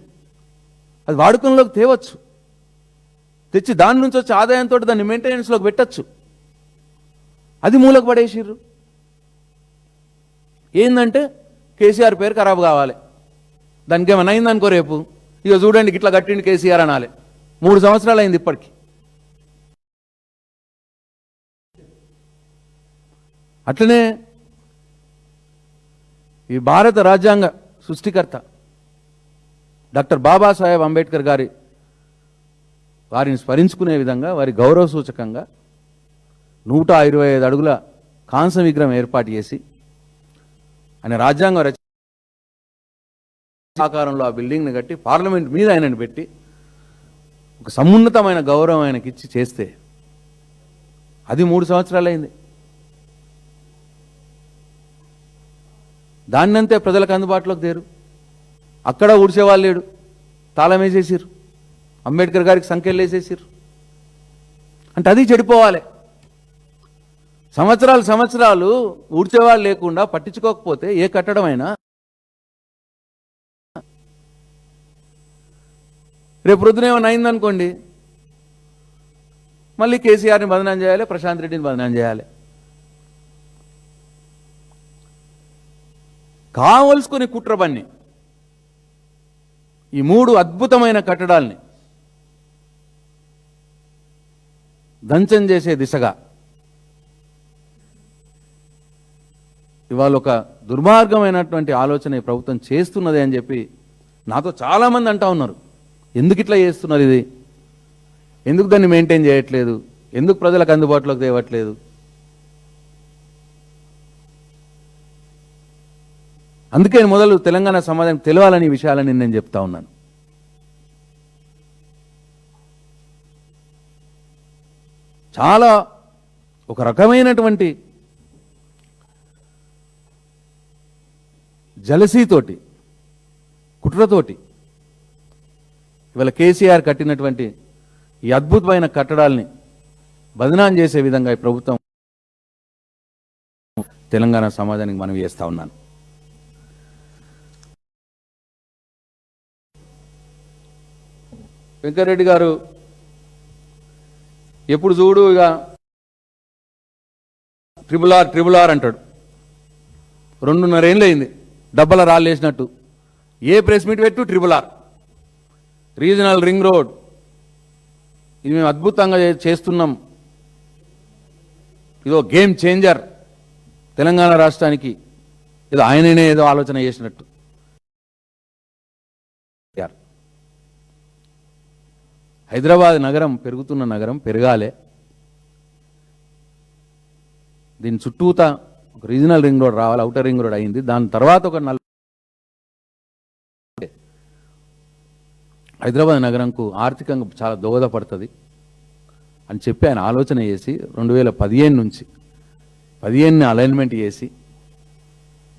అది వాడుకంలోకి తేవచ్చు, తెచ్చి దాని నుంచి వచ్చే ఆదాయంతో దాన్ని మెయింటెనెన్స్లోకి పెట్టచ్చు. అది మూలకు పడేసిర్రు. ఏంటంటే కేసీఆర్ పేరు ఖరాబు కావాలి, దానికి ఏమైనా అయిందనుకో రేపు, ఇక చూడండి ఇట్లా కట్టిండి కేసీఆర్ అనాలి. 3 సంవత్సరాలు అయింది ఇప్పటికి. అట్లనే ఈ భారత రాజ్యాంగ సృష్టికర్త డాక్టర్ బాబాసాహెబ్ అంబేద్కర్ వారిని స్మరించుకునే విధంగా, వారి గౌరవ సూచకంగా 125 అడుగుల కాంస్య విగ్రహం ఏర్పాటు చేసి, ఆయన రాజ్యాంగం ఆకారంలో ఆ బిల్డింగ్ని కట్టి పార్లమెంట్ మీద ఆయనను పెట్టి ఒక సమున్నతమైన గౌరవం ఆయనకి ఇచ్చి చేస్తే అది 3 సంవత్సరాలు అయింది. దాన్నంతే ప్రజలకు అందుబాటులోకి తేరు. అక్కడ ఊడ్చేవాళ్ళు లేడు, తాళం వేసేసిర్రు, అంబేద్కర్ గారికి సంఖ్యలు వేసేసిర్రు. అంటే అది చెడిపోవాలి. సంవత్సరాలు ఊడ్చేవాళ్ళు లేకుండా పట్టించుకోకపోతే ఏ కట్టడమైనా రేపు పొద్దున ఏమైనా అయిందనుకోండి, మళ్ళీ కేసీఆర్ని బదనాం చేయాలి, ప్రశాంత్ రెడ్డిని బదనాం చేయాలి. కావలసుకొని కుట్రబన్ని ఈ 3 అద్భుతమైన కట్టడాల్ని దంచం చేసే దిశగా ఇవాళ ఒక దుర్మార్గమైనటువంటి ఆలోచన ఈ ప్రభుత్వం చేస్తున్నది అని చెప్పి నాతో చాలామంది అంటా ఉన్నారు. ఎందుకు ఇట్లా చేస్తున్నారు, ఇది ఎందుకు దాన్ని మెయింటైన్ చేయట్లేదు, ఎందుకు ప్రజలకు అందుబాటులోకి తేవట్లేదు? అందుకే మొదలు తెలంగాణ సమాజానికి తెలియాలని ఈ విషయాలని నేను చెప్తా ఉన్నాను. చాలా ఒక రకమైనటువంటి జలసీతోటి, కుట్రతోటి ఇవాళ కేసీఆర్ కట్టినటువంటి ఈ అద్భుతమైన కట్టడాల్ని బదనాం చేసే విధంగా ఈ ప్రభుత్వం తెలంగాణ సమాజానికి మనం చేస్తా ఉన్నాను. వెంకటరెడ్డి గారు ఎప్పుడు చూడు ఇక ట్రిబుల్ ఆర్ అంటాడు. 2.5 ఏళ్ళు అయింది డబ్బల రాళ్ళేసినట్టు. ఏ ప్రెస్ మీట్ పెట్టు triple R, regional ring road, ఇది మేము అద్భుతంగా చేస్తున్నాం, ఇదో గేమ్ చేంజర్ తెలంగాణ రాష్ట్రానికి, ఏదో ఆయననే ఏదో ఆలోచన చేసినట్టు. హైదరాబాద్ నగరం పెరుగుతున్న నగరం, పెరగాలే, దీని చుట్టూతా ఒక రీజనల్ రింగ్ రోడ్ రావాలి, అవుటర్ రింగ్ రోడ్ అయింది, దాని తర్వాత ఒక హైదరాబాద్ నగరంకు ఆర్థికంగా చాలా దోహదపడుతుంది అని చెప్పి ఆయన ఆలోచన చేసి 2015 నుంచి 15ని అలైన్మెంట్ చేసి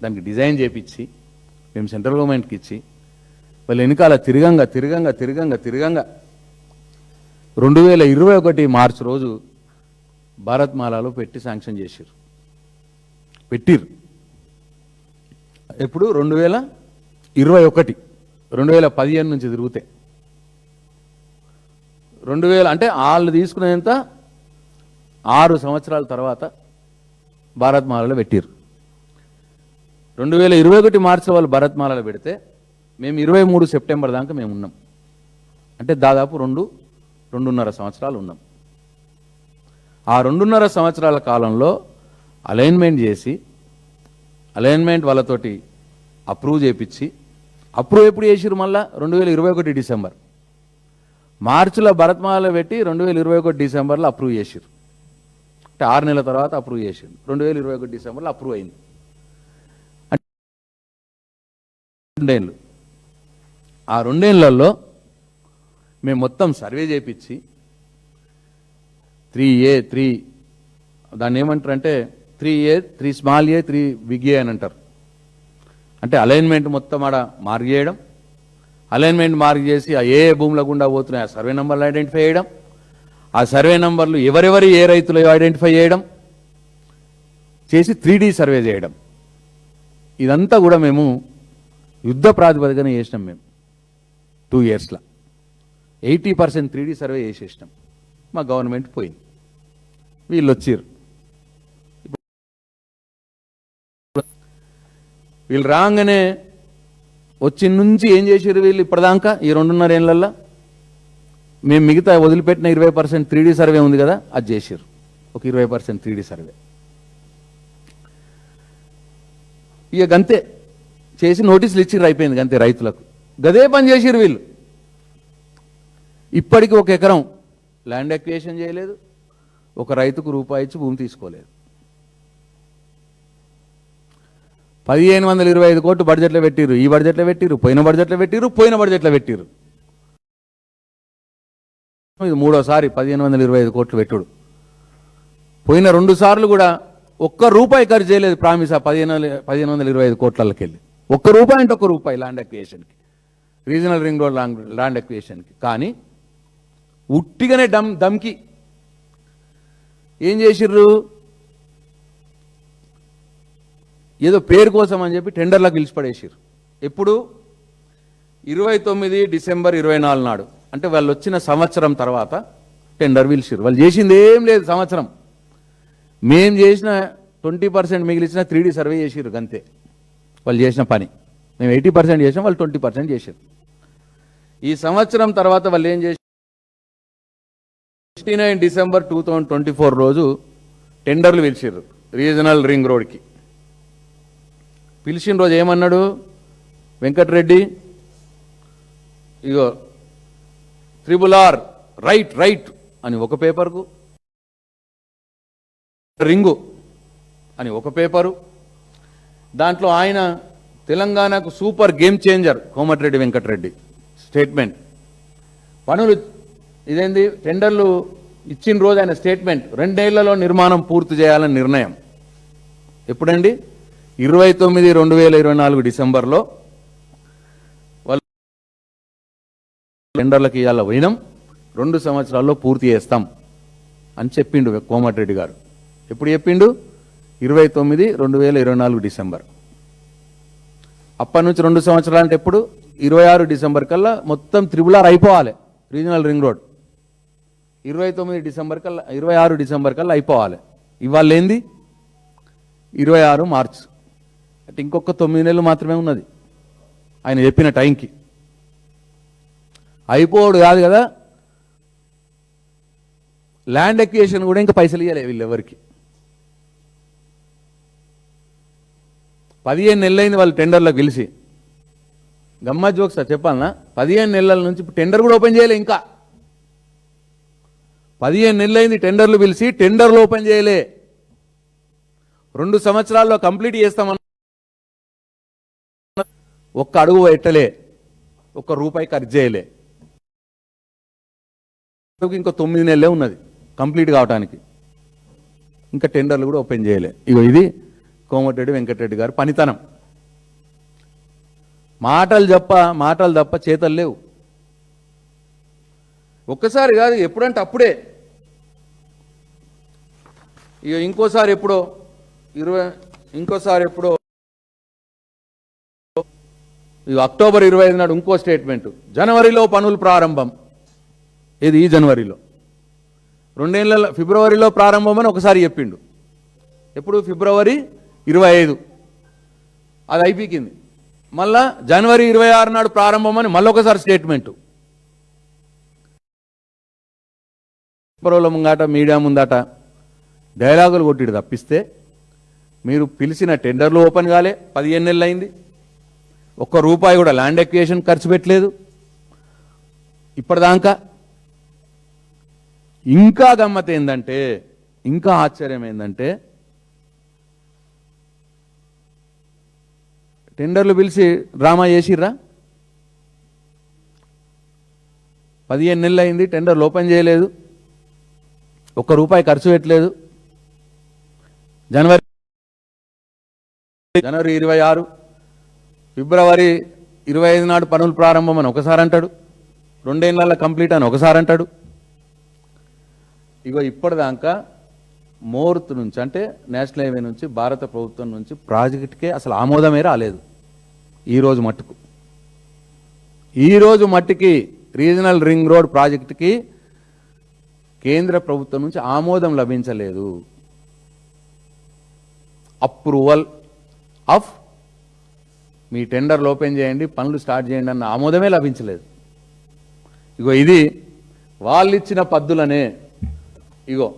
దానికి డిజైన్ చేపించి మేము సెంట్రల్ గవర్నమెంట్కి ఇచ్చి వాళ్ళు వెనకాల తిరగంగా 2021 మార్చి రోజు భారత్ మాలాలో పెట్టి శాంక్షన్ చేశారు. ఎప్పుడు 2021, 2015 నుంచి తిరిగితే 2000 అంటే వాళ్ళు తీసుకునేంత 6 సంవత్సరాల తర్వాత భారత్ మాలలో పెట్టారు. 2021 మార్చిలో వాళ్ళు భారత్ మాలలో పెడితే మేము 23 సెప్టెంబర్ దాకా మేము ఉన్నాం. అంటే దాదాపు 2.5 సంవత్సరాలు ఉన్నాం. ఆ 2.5 సంవత్సరాల కాలంలో అలైన్మెంట్ చేసి, అలైన్మెంట్ వాళ్ళతోటి అప్రూవ్ చేపించి, అప్రూవ్ ఎప్పుడు చేసిరు మళ్ళా 2021 డిసెంబర్, మార్చిలో భరత్మాలలో పెట్టి 2021 డిసెంబర్లో అప్రూవ్ చేసిరు. అంటే 6 నెలల తర్వాత అప్రూవ్ చేసిండు. 2021 డిసెంబర్లో అప్రూవ్ అయింది. అంటే 2 ఏళ్ళు. ఆ 2 ఏళ్లలో మేము మొత్తం సర్వే చేయించి 3A దాన్ని ఏమంటారంటే 3A 3 స్మాల్ ఏ 3 బిగ్ ఏ అని అంటారు. అంటే అలైన్మెంట్ మొత్తం ఆడ మార్క్ చేయడం, అలైన్మెంట్ మార్క్ చేసి ఆ ఏ భూముల గుండా పోతున్నాయి ఆ సర్వే నెంబర్లు ఐడెంటిఫై చేయడం, ఆ సర్వే నెంబర్లు ఎవరెవరి ఏ రైతులు ఐడెంటిఫై చేయడం చేసి 3D సర్వే చేయడం. ఇదంతా కూడా మేము యుద్ధ ప్రాతిపదికన చేసినాం. మేము 2 ఇయర్స్లో 80% 3D సర్వే చేసేసినాం. మా గవర్నమెంట్ పోయింది, వీళ్ళు వచ్చారు. వీళ్ళు రాగానే వచ్చిన నుంచి ఏం చేశారు వీళ్ళు ఇప్పటిదాకా ఈ 2.5 ఏళ్ళల్లో? మేము మిగతా వదిలిపెట్టిన 20% 3D సర్వే ఉంది కదా, అది చేశారు. ఒక 20% 3D సర్వే ఇక గంతే చేసి నోటీసులు ఇచ్చిర్రు, అయిపోయింది గంతే. రైతులకు గదే పని చేసిర్రు వీళ్ళు. ఇప్పటికీ 1 ఎకరం ల్యాండ్ ఎక్విజిషన్ చేయలేదు, ఒక రైతుకు రూపాయి ఇచ్చి భూమి తీసుకోలేదు. 1525 కోట్లు బడ్జెట్లో పెట్టిరు, ఈ బడ్జెట్లో పెట్టిరు, పోయిన బడ్జెట్లో పెట్టిరు. ఇది 3వసారి 1525 కోట్లు పెట్టుడు. పోయిన 2 సార్లు కూడా ₹1 ఖర్చు చేయలేదు. ప్రామిస్ ఆ 1525 కోట్లకి వెళ్ళి ₹1 ల్యాండ్ ఎక్విజిషన్కి, రీజనల్ రింగ్ రోడ్ ల్యాండ్ ఎక్విజిషన్కి. కానీ ఉట్టిగానే దమ్కి ఏం చేసిర్రు, ఏదో పేరు కోసం అని చెప్పి టెండర్లకు పిలిచిపడేసారు. ఎప్పుడు 29 డిసెంబర్ 24 నాడు, అంటే వాళ్ళు వచ్చిన సంవత్సరం తర్వాత టెండర్ పిలిచిర్రు. వాళ్ళు చేసింది ఏం లేదు సంవత్సరం. మేము చేసిన 20% మిగిలిచిన 3D సర్వే చేసిర్రు అంతే. వాళ్ళు చేసిన పని మేము 80% చేసాం, వాళ్ళు 20% చేశారు. ఈ సంవత్సరం తర్వాత వాళ్ళు ఏం చేసి 29 డిసెంబర్ 2024 రోజు టెండర్లు పిలిచారు రీజనల్ రింగ్ రోడ్కి. పిలిచిన రోజు ఏమన్నాడు వెంకటరెడ్డి, ఇగో RRR రైట్ రైట్ అని ఒక పేపర్కు, రింగు అని ఒక పేపరు, దాంట్లో ఆయన తెలంగాణకు super game changer Komatireddy Venkatreddy statement. పనులు ఇదేంది టెండర్లు ఇచ్చిన రోజు ఆయన స్టేట్మెంట్ 2 ఏళ్లలో నిర్మాణం పూర్తి చేయాలని నిర్ణయం. ఎప్పుడండి? 29/2024 డిసెంబర్లో వాళ్ళు టెండర్లకు ఇవాళ పోయినాం, 2 సంవత్సరాల్లో పూర్తి చేస్తాం అని చెప్పిండు కోమటిరెడ్డి గారు. ఎప్పుడు చెప్పిండు? 29/2024 డిసెంబర్. అప్పటి నుంచి 2 సంవత్సరాలు అంటే ఎప్పుడు? 26 డిసెంబర్ కల్లా మొత్తం RRR అయిపోవాలి, రీజనల్ రింగ్ రోడ్ 26 డిసెంబర్ కల్లా అయిపోవాలి. ఇవాళ ఏంది 26 మార్చ్, అంటే ఇంకొక 9 నెలలు మాత్రమే ఉన్నది ఆయన చెప్పిన టైంకి. అయిపోడు కాదు కదా, ల్యాండ్ ఎక్విజిషన్ కూడా ఇంకా పైసలు ఇవ్వలే వీళ్ళెవరికి. 15 నెలలైంది వాళ్ళు టెండర్లకు గెలిచి. గమ్మత్ జోక్స్ సార్ చెప్పాలనా, 15 నెలల నుంచి టెండర్ కూడా ఓపెన్ చేయలే. ఇంకా 15 నెలలైంది టెండర్లు పిలిచి, టెండర్లు ఓపెన్ చేయలే. 2 సంవత్సరాల్లో కంప్లీట్ చేస్తామన్న ఒక్క అడుగు పెట్టలే, ఒక్క రూపాయి ఖర్చు చేయలే. ఇంకా 9 నెలలే ఉన్నది కంప్లీట్ కావడానికి, ఇంకా టెండర్లు కూడా ఓపెన్ చేయలే. ఇగో ఇది కోమటిరెడ్డి వెంకటరెడ్డి గారు పనితనం. మాటలు తప్ప చేతలు లేవు. ఒక్కసారి కాదు, ఎప్పుడంటే అప్పుడే. ఇక ఇంకోసారి ఎప్పుడో అక్టోబర్ 25 నాడు ఇంకో స్టేట్మెంట్, జనవరిలో పనులు ప్రారంభం. ఇది ఈ జనవరిలో, 2 ఏళ్ళ ఫిబ్రవరిలో ప్రారంభం అని ఒకసారి చెప్పిండు. ఎప్పుడు? ఫిబ్రవరి 25, అది అయిపోయింది. మళ్ళా జనవరి 26 నాడు ప్రారంభం అని మళ్ళొకసారి స్టేట్మెంటు. పేపర్ల ముంగాట, మీడియా ముందాట డైలాగులు కొట్టిడు తప్పిస్తే మీరు పిలిచిన టెండర్లు ఓపెన్ కాలే. 15 నెలలు అయింది, ఒక్క రూపాయి కూడా ల్యాండ్ ఎక్విజిషన్ ఖర్చు పెట్టలేదు ఇప్పటిదాకా. ఇంకా గమ్మత్ ఏందంటే, ఇంకా ఆశ్చర్యం ఏందంటే, టెండర్లు పిలిచి డ్రామా చేసిర్రా. 15 నెలలు అయింది, టెండర్లు ఓపెన్ చేయలేదు, ఒక్క రూపాయి ఖర్చు పెట్టలేదు. జనవరి 26, ఫిబ్రవరి 25 నాడు పనులు ప్రారంభం అని ఒకసారి అంటాడు, 2 ఏళ్ళ కంప్లీట్ అని ఒకసారి అంటాడు. ఇగో ఇప్పటిదాకా మోర్త్ నుంచి, అంటే నేషనల్ హైవే నుంచి, భారత ప్రభుత్వం నుంచి ప్రాజెక్టుకే అసలు ఆమోదమే రాలేదు. ఈరోజు మట్టికి రీజనల్ రింగ్ రోడ్ ప్రాజెక్టుకి కేంద్ర ప్రభుత్వం నుంచి ఆమోదం లభించలేదు. అప్రూవల్ ఆఫ్ మీ టెండర్లు ఓపెన్ చేయండి, పనులు స్టార్ట్ చేయండి అన్న ఆమోదమే లభించలేదు. ఇగో ఇది వాళ్ళు ఇచ్చిన పద్దులనే. ఇగో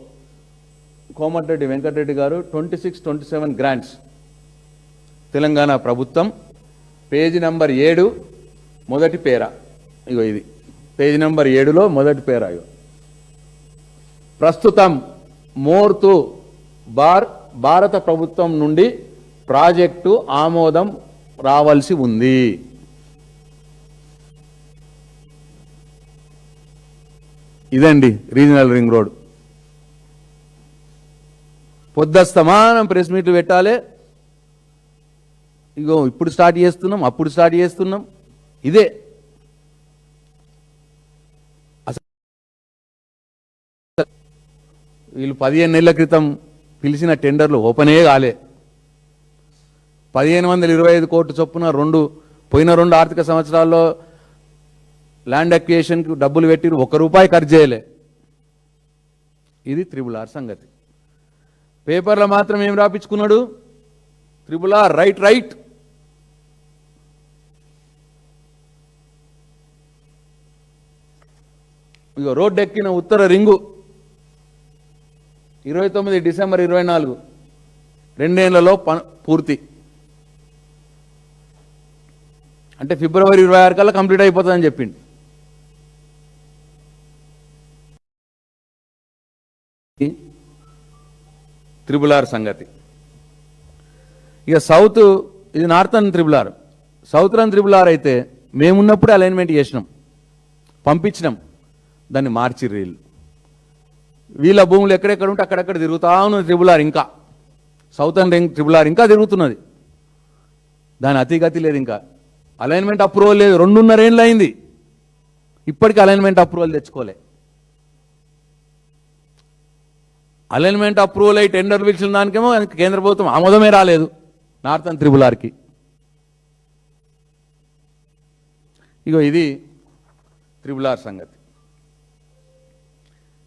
కోమటిరెడ్డి వెంకటరెడ్డి గారు 26-27 గ్రాంట్స్ తెలంగాణ ప్రభుత్వం, పేజీ నంబర్ 7 మొదటి పేరా. ఇగో ఇది పేజీ నంబర్ 7లో మొదటి పేరా. ఇగో ప్రస్తుతం మోర్తు భారత ప్రభుత్వం నుండి ప్రాజెక్టు ఆమోదం రావాల్సి ఉంది. ఇదండి రీజనల్ రింగ్ రోడ్. పొద్దస్తమానం ప్రెస్ మీట్లు పెట్టాలి. ఇగో ఇప్పుడు స్టార్ట్ చేస్తున్నాం, అప్పుడు స్టార్ట్ చేస్తున్నాం. ఇదే అసలు వీళ్ళు 15 నెలల క్రితం పిలిచిన టెండర్లు ఓపెనే కాలే. 1525 కోట్ల చొప్పున పోయిన 2 ఆర్థిక సంవత్సరాల్లో ల్యాండ్ అక్విజిషన్కి డబ్బులు పెట్టి 1 రూపాయి ఖర్చు చేయలే. ఇది RRR సంగతి. పేపర్లో మాత్రం ఏం రాపించుకున్నాడు? RRR right right. ఇగో రోడ్డు ఎక్కిన ఉత్తర రింగు 29 డిసెంబర్ 24 రెండేళ్లలో పూర్తి. అంటే ఫిబ్రవరి 26 కల్లా కంప్లీట్ అయిపోతుందని చెప్పింది. త్రిబుల్ సంగతి. ఇక సౌత్, ఇది నార్థన్ త్రిబుల్ సౌత్రన్ త్రిబుల్ అయితే మేమున్నప్పుడే అలైన్మెంట్ చేసినాం, పంపించినాం, దాన్ని మార్చిర్రు వీళ్ళు. వీళ్ళ భూములు ఎక్కడెక్కడ ఉంటే అక్కడెక్కడ తిరుగుతా ఉన్నది త్రిబుల్ ఇంకా. సౌతర్న్ రింగ్ త్రిబుల్ ఇంకా తిరుగుతున్నది, దాని అతిగతి లేదు. ఇంకా అలైన్మెంట్ అప్రూవల్ లేదు, 2.5 ఏళ్ళు అయింది, ఇప్పటికీ అలైన్మెంట్ అప్రూవల్ తెచ్చుకోలే. అలైన్మెంట్ అప్రూవల్ అయి టెండర్లు పిలిచిన దానికేమో కేంద్ర ప్రభుత్వం ఆమోదమే రాలేదు నార్థన్ త్రిబుల్ కి. ఇగో ఇది త్రిబుల్ సంగతి.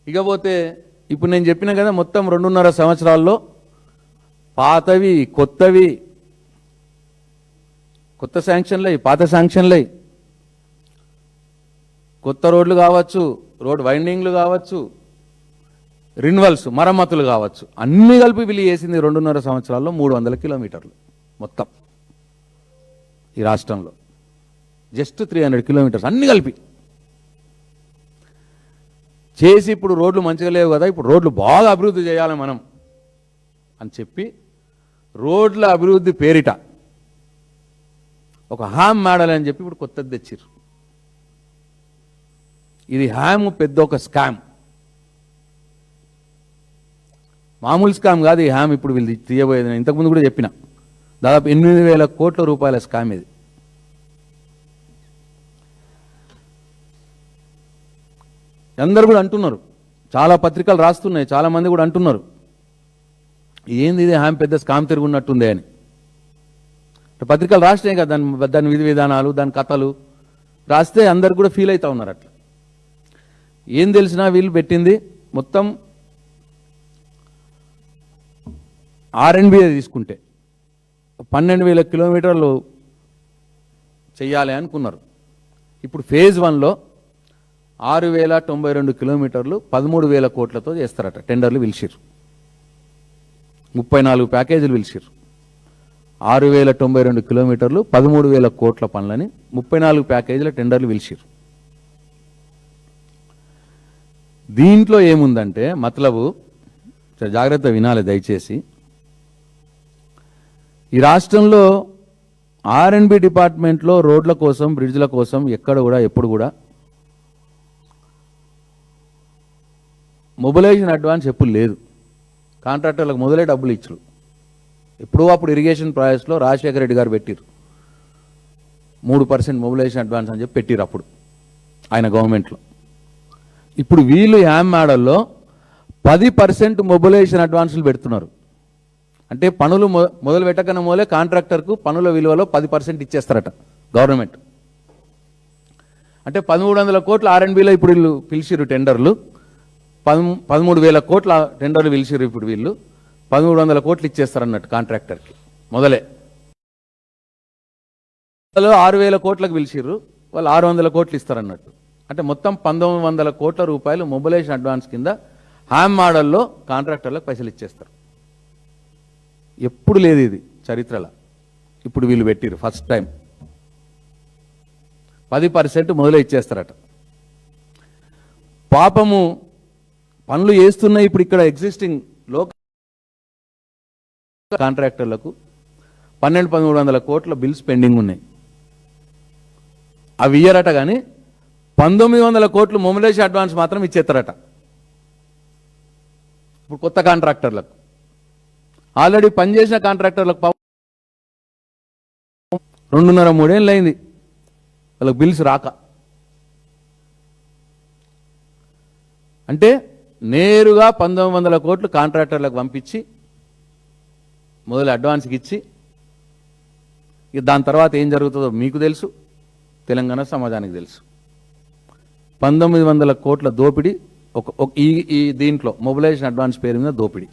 ఇకపోతే ఇప్పుడు నేను చెప్పిన కదా, మొత్తం 2.5 సంవత్సరాల్లో పాతవి కొత్తవి, కొత్త శాంక్షన్లు, పాత శాంక్షన్లు, కొత్త రోడ్లు కావచ్చు, రోడ్ వైండింగ్లు కావచ్చు, రిన్వల్స్ మరమ్మతులు కావచ్చు, అన్ని కలిపి వీళ్ళు చేసింది 2.5 సంవత్సరాల్లో 300 కిలోమీటర్లు మొత్తం ఈ రాష్ట్రంలో. జస్ట్ 300 కిలోమీటర్స్ అన్ని కలిపి చేసి, ఇప్పుడు రోడ్లు మంచిగా లేవు కదా, ఇప్పుడు రోడ్లు బాగా అభివృద్ధి చేయాలి మనం అని చెప్పి రోడ్ల అభివృద్ధి పేరిట ఒక హ్యామ్ మోడల్ అని చెప్పి ఇప్పుడు కొత్తది తెచ్చిర్రు. ఇది హ్యామ్ పెద్ద ఒక స్కామ్, మామూలు స్కామ్ కాదు ఈ హ్యామ్. ఇప్పుడు వీళ్ళు తీయబోయేది నేను ఇంతకుముందు కూడా చెప్పిన, దాదాపు 8,000 కోట్ల రూపాయల స్కామ్ ఇది. అందరు కూడా అంటున్నారు, చాలా పత్రికలు రాస్తున్నాయి, చాలా మంది కూడా అంటున్నారు ఏంది ఇది హ్యామ్ పెద్ద స్కామ్ తిరుగున్నట్టుందే అని. పత్రికలు రాసినాయి కదా దాని విధి విధానాలు, దాని కథలు రాస్తే అందరు కూడా ఫీల్ అవుతా ఉన్నారు. అట్లా ఏం తెలిసినా వీళ్ళు పెట్టింది మొత్తం R&B తీసుకుంటే 12,000 కిలోమీటర్లు చెయ్యాలి అనుకున్నారు. ఇప్పుడు ఫేజ్ 1లో 6,092 కిలోమీటర్లు 13,000 కోట్లతో చేస్తారట. టెండర్లు పిలిచిర్రు, 34 ప్యాకేజీలు పిలిచిర్రు. 6,092 కిలోమీటర్లు 13,000 కోట్ల పనులని 34 ప్యాకేజీల టెండర్లు పిలిచిర్రు. దీంట్లో ఏముందంటే మతలబు, జాగ్రత్త వినాలి దయచేసి, ఈ రాష్ట్రంలో R&B డిపార్ట్మెంట్లో రోడ్ల కోసం, బ్రిడ్జ్ల కోసం ఎక్కడ కూడా ఎప్పుడు కూడా మొబిలైజేషన్ అడ్వాన్స్ ఎప్పుడు లేదు. కాంట్రాక్టర్లకు మొదలే డబ్బులు ఇచ్చారు. ఎప్పుడో అప్పుడు ఇరిగేషన్ ప్రాజెక్ట్స్లో రాజశేఖర రెడ్డి గారు పెట్టిరు 3% మొబిలైజేషన్ అడ్వాన్స్ అని చెప్పి పెట్టిరు అప్పుడు ఆయన గవర్నమెంట్లో. ఇప్పుడు వీళ్ళు హ్యామ్ మోడల్లో 10% మొబిలైజేషన్ అడ్వాన్సులు పెడుతున్నారు. అంటే పనులు మొదలు పెట్టకన్నా మొదలే కాంట్రాక్టర్కు పనుల విలువలో 10% ఇచ్చేస్తారట గవర్నమెంట్. అంటే 1,300 కోట్ల R&Bలో ఇప్పుడు వీళ్ళు పిలిచిరు టెండర్లు, 13,000 కోట్ల టెండర్లు పిలిచిరు. ఇప్పుడు వీళ్ళు 1,300 కోట్లు ఇచ్చేస్తారన్నట్టు కాంట్రాక్టర్కి మొదలే. 6,000 కోట్లకు పిలిచిర్రు, వాళ్ళు 600 కోట్లు ఇస్తారన్నట్టు. అంటే మొత్తం 1,900 కోట్ల రూపాయలు మొబిలైజేషన్ అడ్వాన్స్ కింద హ్యామ్ మోడల్లో కాంట్రాక్టర్లకు పైసలు ఇచ్చేస్తారు. ఎప్పుడు లేదు ఇది చరిత్రలో, ఇప్పుడు వీళ్ళు పెట్టిరు ఫస్ట్ టైం 10% మొదలే ఇచ్చేస్తారట. పాపము పనులు చేస్తున్నాయి ఇప్పుడు ఇక్కడ ఎగ్జిస్టింగ్ లోకల్ కాంట్రాక్టర్లకు 1,200-1,300 కోట్ల బిల్స్ పెండింగ్ ఉన్నాయి. అవి ఇయ్యరట, కానీ 1,900 కోట్లు మొబిలైజేషన్ అడ్వాన్స్ మాత్రం ఇచ్చేస్తారట ఇప్పుడు కొత్త కాంట్రాక్టర్లకు. ఆల్రెడీ పనిచేసిన కాంట్రాక్టర్లకు 2.5-3 ఏళ్ళు అయింది వాళ్ళకి బిల్స్ రాక. అంటే నేరుగా 1,900 కోట్లు కాంట్రాక్టర్లకు పంపించి మొదలు అడ్వాన్స్కి ఇచ్చి, దాని తర్వాత ఏం జరుగుతుందో మీకు తెలుసు, తెలంగాణ సమాజానికి తెలుసు. 1,900 కోట్ల దోపిడీ ఈ దీంట్లో మొబిలైజేషన్ అడ్వాన్స్ పేరు మీద దోపిడీ.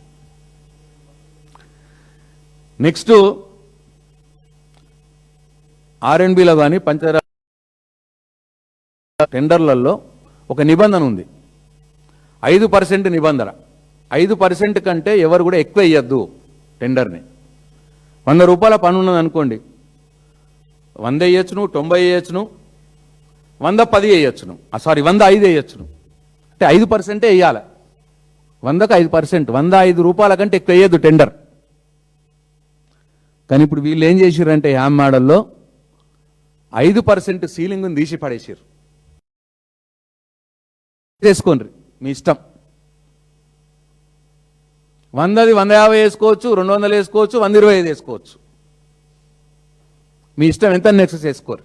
నెక్స్ట్ R&Bలో కానీ పంచాయతీ టెండర్లలో ఒక నిబంధన ఉంది, 5% నిబంధన. 5% కంటే ఎవరు కూడా ఎక్కువ ఇయ్యద్దు టెండర్ని. 100 రూపాయల పని ఉన్నది అనుకోండి, 100 వేయచ్చును, 90 వేయచ్చును, 110 వేయచ్చును, 105 వేయచ్చును. అంటే 5% వేయాలి. 100కు 5%, 105 రూపాయల కంటే ఎక్కువ వేయద్దు టెండర్. కానీ ఇప్పుడు వీళ్ళు ఏం చేసిర్రంటే యామ్ మోడల్లో 5% సీలింగ్ని తీసి పడేసారు. చేసుకోండి మీ ఇష్టం. 100ది 150 వేసుకోవచ్చు, 200 వేసుకోవచ్చు, 125 వేసుకోవచ్చు, మీ ఇష్టం. ఎంత నెక్సెస్ వేసుకోరు.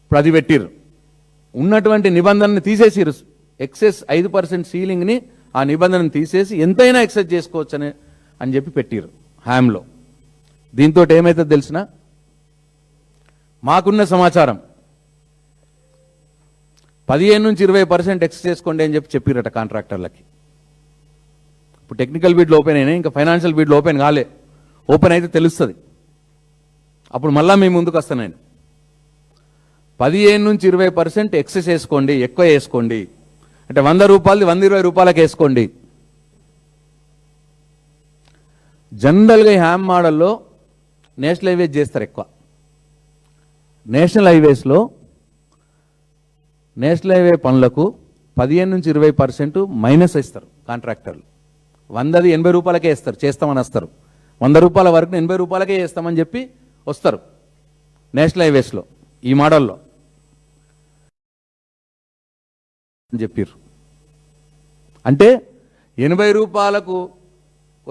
ఇప్పుడు అది పెట్టిర్రు. ఉన్నటువంటి నిబంధనని తీసేసిరు. ఎక్సెస్ 5% సీలింగ్ని, ఆ నిబంధనను తీసేసి ఎంతైనా ఎక్సెస్ చేసుకోవచ్చు అని చెప్పి పెట్టిరు హ్యామ్లో. దీంతో ఏమైతే తెలిసిన, మాకున్న సమాచారం 15 నుంచి 20% ఎక్సెస్ చేసుకోండి అని చెప్పిరట కాంట్రాక్టర్లకి. ఇప్పుడు టెక్నికల్ బిడ్లు ఓపెన్ అయినాయి, ఇంకా ఫైనాన్షియల్ బిడ్లు ఓపెన్ కాలే. ఓపెన్ అయితే తెలుస్తుంది, అప్పుడు మళ్ళా మీ ముందుకు వస్తాను నేను. 15 నుంచి 20% ఎక్సెస్ వేసుకోండి, ఎక్కువ వేసుకోండి. అంటే 100 రూపాయలది 120 రూపాయలకి వేసుకోండి. జనరల్గా ఈ హ్యామ్ మోడల్లో నేషనల్ హైవేస్ చేస్తారు ఎక్కువ. నేషనల్ హైవేస్లో నేషనల్ హైవే పనులకు 15 నుంచి 20% మైనస్ ఇస్తారు కాంట్రాక్టర్లు. 100ది 80 రూపాయలకే ఇస్తారు, చేస్తామని వస్తారు. 100 రూపాయల వరకు 80 రూపాయలకే చేస్తామని చెప్పి వస్తారు నేషనల్ హైవేస్లో ఈ మోడల్లో అని చెప్పారు. అంటే 80 రూపాయలకు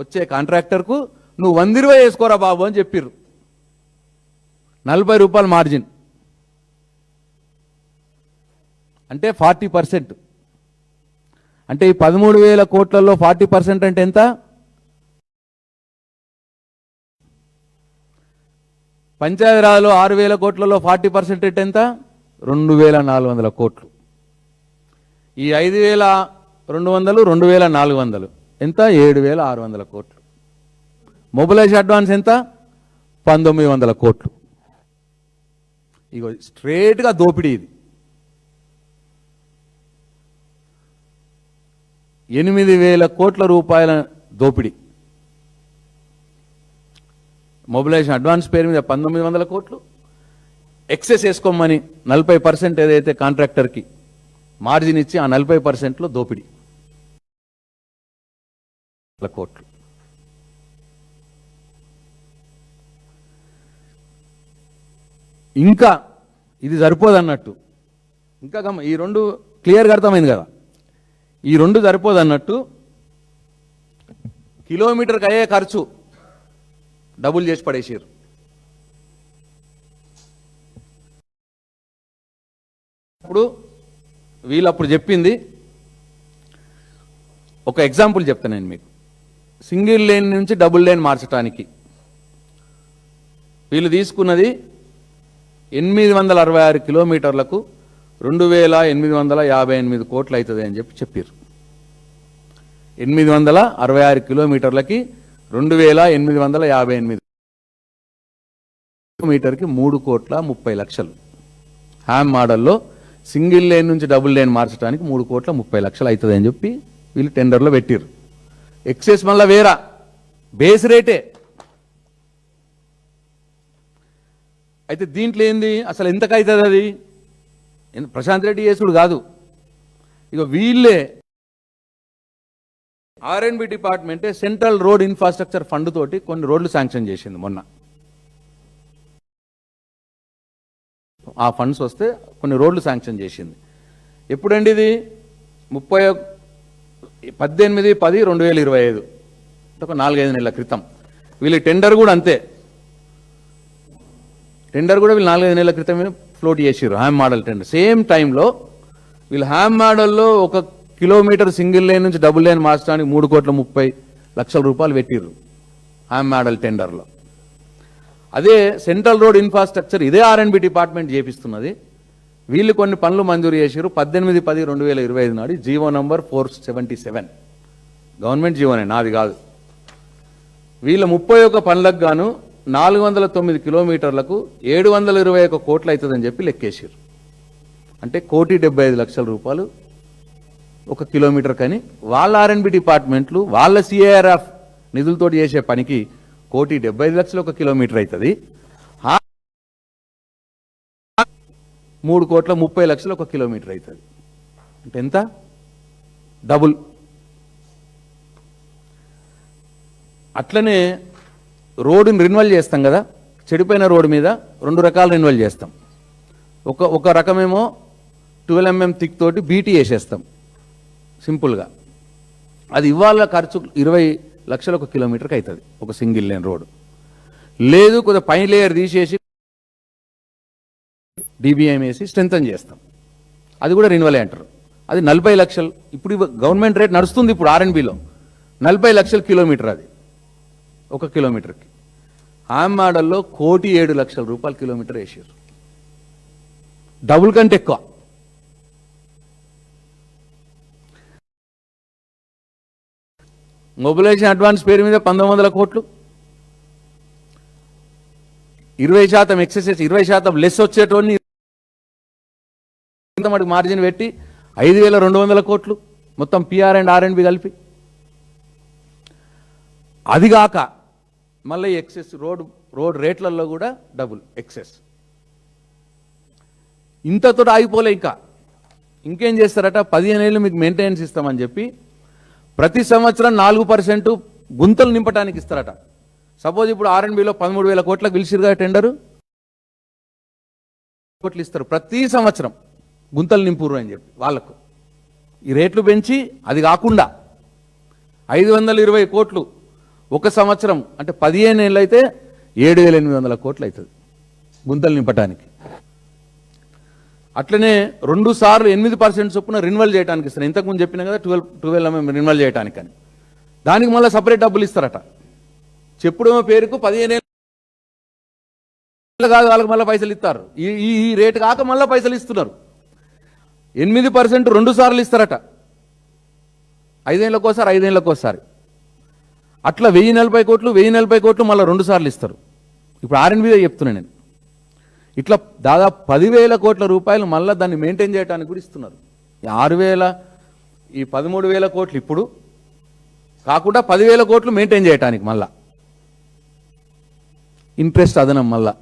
వచ్చే కాంట్రాక్టర్కు నువ్వు 120 వేసుకోరా బాబు అని చెప్పారు. 40 రూపాయల మార్జిన్ అంటే 40%. అంటే ఈ 13,000 కోట్లలో 40% అంటే ఎంత? పంచాయతీరాజ్లో 6,000 కోట్లలో 40% అంటే ఎంత? 2,400 కోట్లు. ఈ 5,200, 2,400 ఎంత? 7,600 కోట్లు. మొబిలైజ్ అడ్వాన్స్ ఎంత? 1,900 కోట్లు. ఇగో స్ట్రేట్గా దోపిడీ ఇది. 8,000 కోట్ల రూపాయల దోపిడీ. మొబిలైజేషన్ అడ్వాన్స్ పేరు మీద 1,900 కోట్లు, ఎక్సెస్ వేసుకోమని 40% ఏదైతే కాంట్రాక్టర్కి మార్జిన్ ఇచ్చి ఆ 40%లో దోపిడీ కోట్లు. ఇంకా ఇది సరిపోదన్నట్టు, ఇంకా ఈ రెండు క్లియర్గా అర్థమైంది కదా, ఈ రెండు సరిపోదన్నట్టు కిలోమీటర్కి అయ్యే ఖర్చు డబుల్ చేసి పడేసారు. ఇప్పుడు వీళ్ళప్పుడు చెప్పింది ఒక ఎగ్జాంపుల్ చెప్తాను నేను మీకు. సింగిల్ లేన్ నుంచి డబుల్ లేన్ మార్చడానికి వీళ్ళు తీసుకున్నది 866 కిలోమీటర్లకు 2,858 కోట్లు అవుతుంది అని చెప్పారు. 866 కిలోమీటర్లకి 2,858 కిలోమీటర్కి 3,30,00,000. హ్యామ్ మోడల్లో సింగిల్ లేన్ నుంచి డబుల్ లేన్ మార్చడానికి 3,30,00,000 అవుతుంది అని చెప్పి వీళ్ళు టెండర్లో పెట్టారు. ఎక్సెస్ మళ్ళీ వేరా, బేస్ రేటే. అయితే దీంట్లో ఏంది అసలు ఎంతకైతుంది? అది ప్రశాంత్ రెడ్డి చేసుడు కాదు, ఇక వీళ్ళే R&B డిపార్ట్మెంటే సెంట్రల్ రోడ్ ఇన్ఫ్రాస్ట్రక్చర్ ఫండ్ తోటి కొన్ని రోడ్లు శాంక్షన్ చేసింది మొన్న. ఆ ఫండ్స్ వస్తే కొన్ని రోడ్లు శాంక్షన్ చేసింది. ఎప్పుడండి ఇది? 18/10/2025, ఒక 4-5 నెలల క్రితం. వీళ్ళ టెండర్ కూడా అంతే. టెండర్ కూడా వీళ్ళు 4-5 నెలల క్రితమే ఫ్లోట్ చేసారు, హ్యామ్ మోడల్ టెండర్. సేమ్ టైంలో వీళ్ళు హ్యామ్ మోడల్లో 1 కిలోమీటర్ సింగిల్ లేన్ నుంచి డబుల్ లేన్ మార్చడానికి 3,30,00,000 రూపాయలు పెట్టిర్రు హ్యామ్ మోడల్ టెండర్లో. అదే సెంట్రల్ రోడ్ ఇన్ఫ్రాస్ట్రక్చర్ ఇదే R&B డిపార్ట్మెంట్ చేపిస్తున్నది. వీళ్ళు కొన్ని పనులు మంజూరు చేసారు 18/10/2025 నాడు. జీవో నంబర్ 477, గవర్నమెంట్ జీవోనే, నాది కాదు. వీళ్ళ 31 పనులకు గాను 409 కిలోమీటర్లకు 721 కోట్లు అవుతుందని చెప్పి లెక్కేసారు. అంటే 1,75,00,000 రూపాయలు 1 కిలోమీటర్ కని వాళ్ళ ఆర్ఎండ్బి డిపార్ట్మెంట్లు వాళ్ళ సిఏఆర్ఎఫ్ నిధులతో చేసే పనికి 1,75,00,000 1 కిలోమీటర్ అవుతుంది. 3,30,00,000 1 కిలోమీటర్ అవుతుంది. అంటే ఎంత? డబుల్. అట్లనే రోడ్డుని రెన్యువల్ చేస్తాం కదా, చెడిపోయిన రోడ్డు మీద 2 రకాలు రెన్యువల్ చేస్తాం. ఒక రకమేమో 12 mm థిక్ తోటి బీటీ వేసేస్తాం సింపుల్గా. అది ఇవాళ ఖర్చు 20,00,000 1 కిలోమీటర్కి అవుతుంది ఒక సింగిల్ లేన్ రోడ్డు. లేదు కొద్దిగా పైన లేయర్ తీసేసి డీబీఎం వేసి స్ట్రెంథన్ చేస్తాం, అది కూడా రెన్యువల్ అంటారు. అది 40,00,000. ఇప్పుడు గవర్నమెంట్ రేట్ నడుస్తుంది ఇప్పుడు ఆర్ఎండ్బిలో 40,00,000 కిలోమీటర్, అది 1 కిలోమీటర్కి. ఆ మోడల్లో 1,07,00,000 రూపాయలు కిలోమీటర్ వేసారు, డబుల్ కంటే ఎక్కువ. మొబిలైజేషన్ అడ్వాన్స్ పేరు మీద 1,900 కోట్లు, 20% ఎక్సెసెస్, 20% లెస్ వచ్చేటోని మటుకు మార్జిన్ పెట్టి 5,200 కోట్లు మొత్తం పిఆర్ అండ్ ఆర్ఎండ్బి కలిపి. అదిగాక మళ్ళీ ఎక్సెస్ రోడ్ రేట్లలో కూడా డబుల్ ఎక్సెస్. ఇంతతో ఆగిపోలే, ఇంకేం చేస్తారట, 15 ఏళ్ళు మీకు మెయింటెనెన్స్ ఇస్తామని చెప్పి ప్రతి సంవత్సరం 4% గుంతలు నింపడానికి ఇస్తారట. సపోజ్ ఇప్పుడు ఆర్ఎండ్బిలో 13,000 కోట్లకు పిలిచిరుగా టెండరు, కోట్లు ఇస్తారు ప్రతి సంవత్సరం గుంతలు నింపురు అని చెప్పి వాళ్లకు. ఈ రేట్లు పెంచి అది కాకుండా 520 కోట్లు ఒక సంవత్సరం, అంటే 15 ఏళ్ళు అయితే 7,800 కోట్లు అవుతుంది గుంతలు నింపడానికి. అట్లనే 2 సార్లు 8% చొప్పున రెన్యువల్ చేయడానికి ఇస్తారు. ఇంతకుముందు చెప్పినా కదా 12 mm రెన్యువల్ చేయడానికి అని, దానికి మళ్ళీ సపరేట్ డబ్బులు ఇస్తారట. చెప్పుడేమో పేరుకు 15 ఏళ్ళు కాదు, వాళ్ళకి మళ్ళీ పైసలు ఇస్తారు. ఈ రేటు కాక మళ్ళీ పైసలు ఇస్తున్నారు. 8% 2 సార్లు ఇస్తారట, 5 ఏళ్ళకోసారి 5 ఏళ్ళకోసారి. అట్లా 1,040 కోట్లు 1,040 కోట్లు మళ్ళీ 2 సార్లు ఇస్తారు. ఇప్పుడు ఆర్ఎండ్బిదే చెప్తున్నాను నేను. ఇట్లా దాదాపు 10,000 కోట్ల రూపాయలు మళ్ళీ దాన్ని మెయింటైన్ చేయడానికి కూడా ఇస్తున్నారు. 13,000 కోట్లు ఇప్పుడు కాకుండా 10,000 కోట్లు మెయింటైన్ చేయడానికి మళ్ళా ఇంట్రెస్ట్ అదనం మళ్ళా.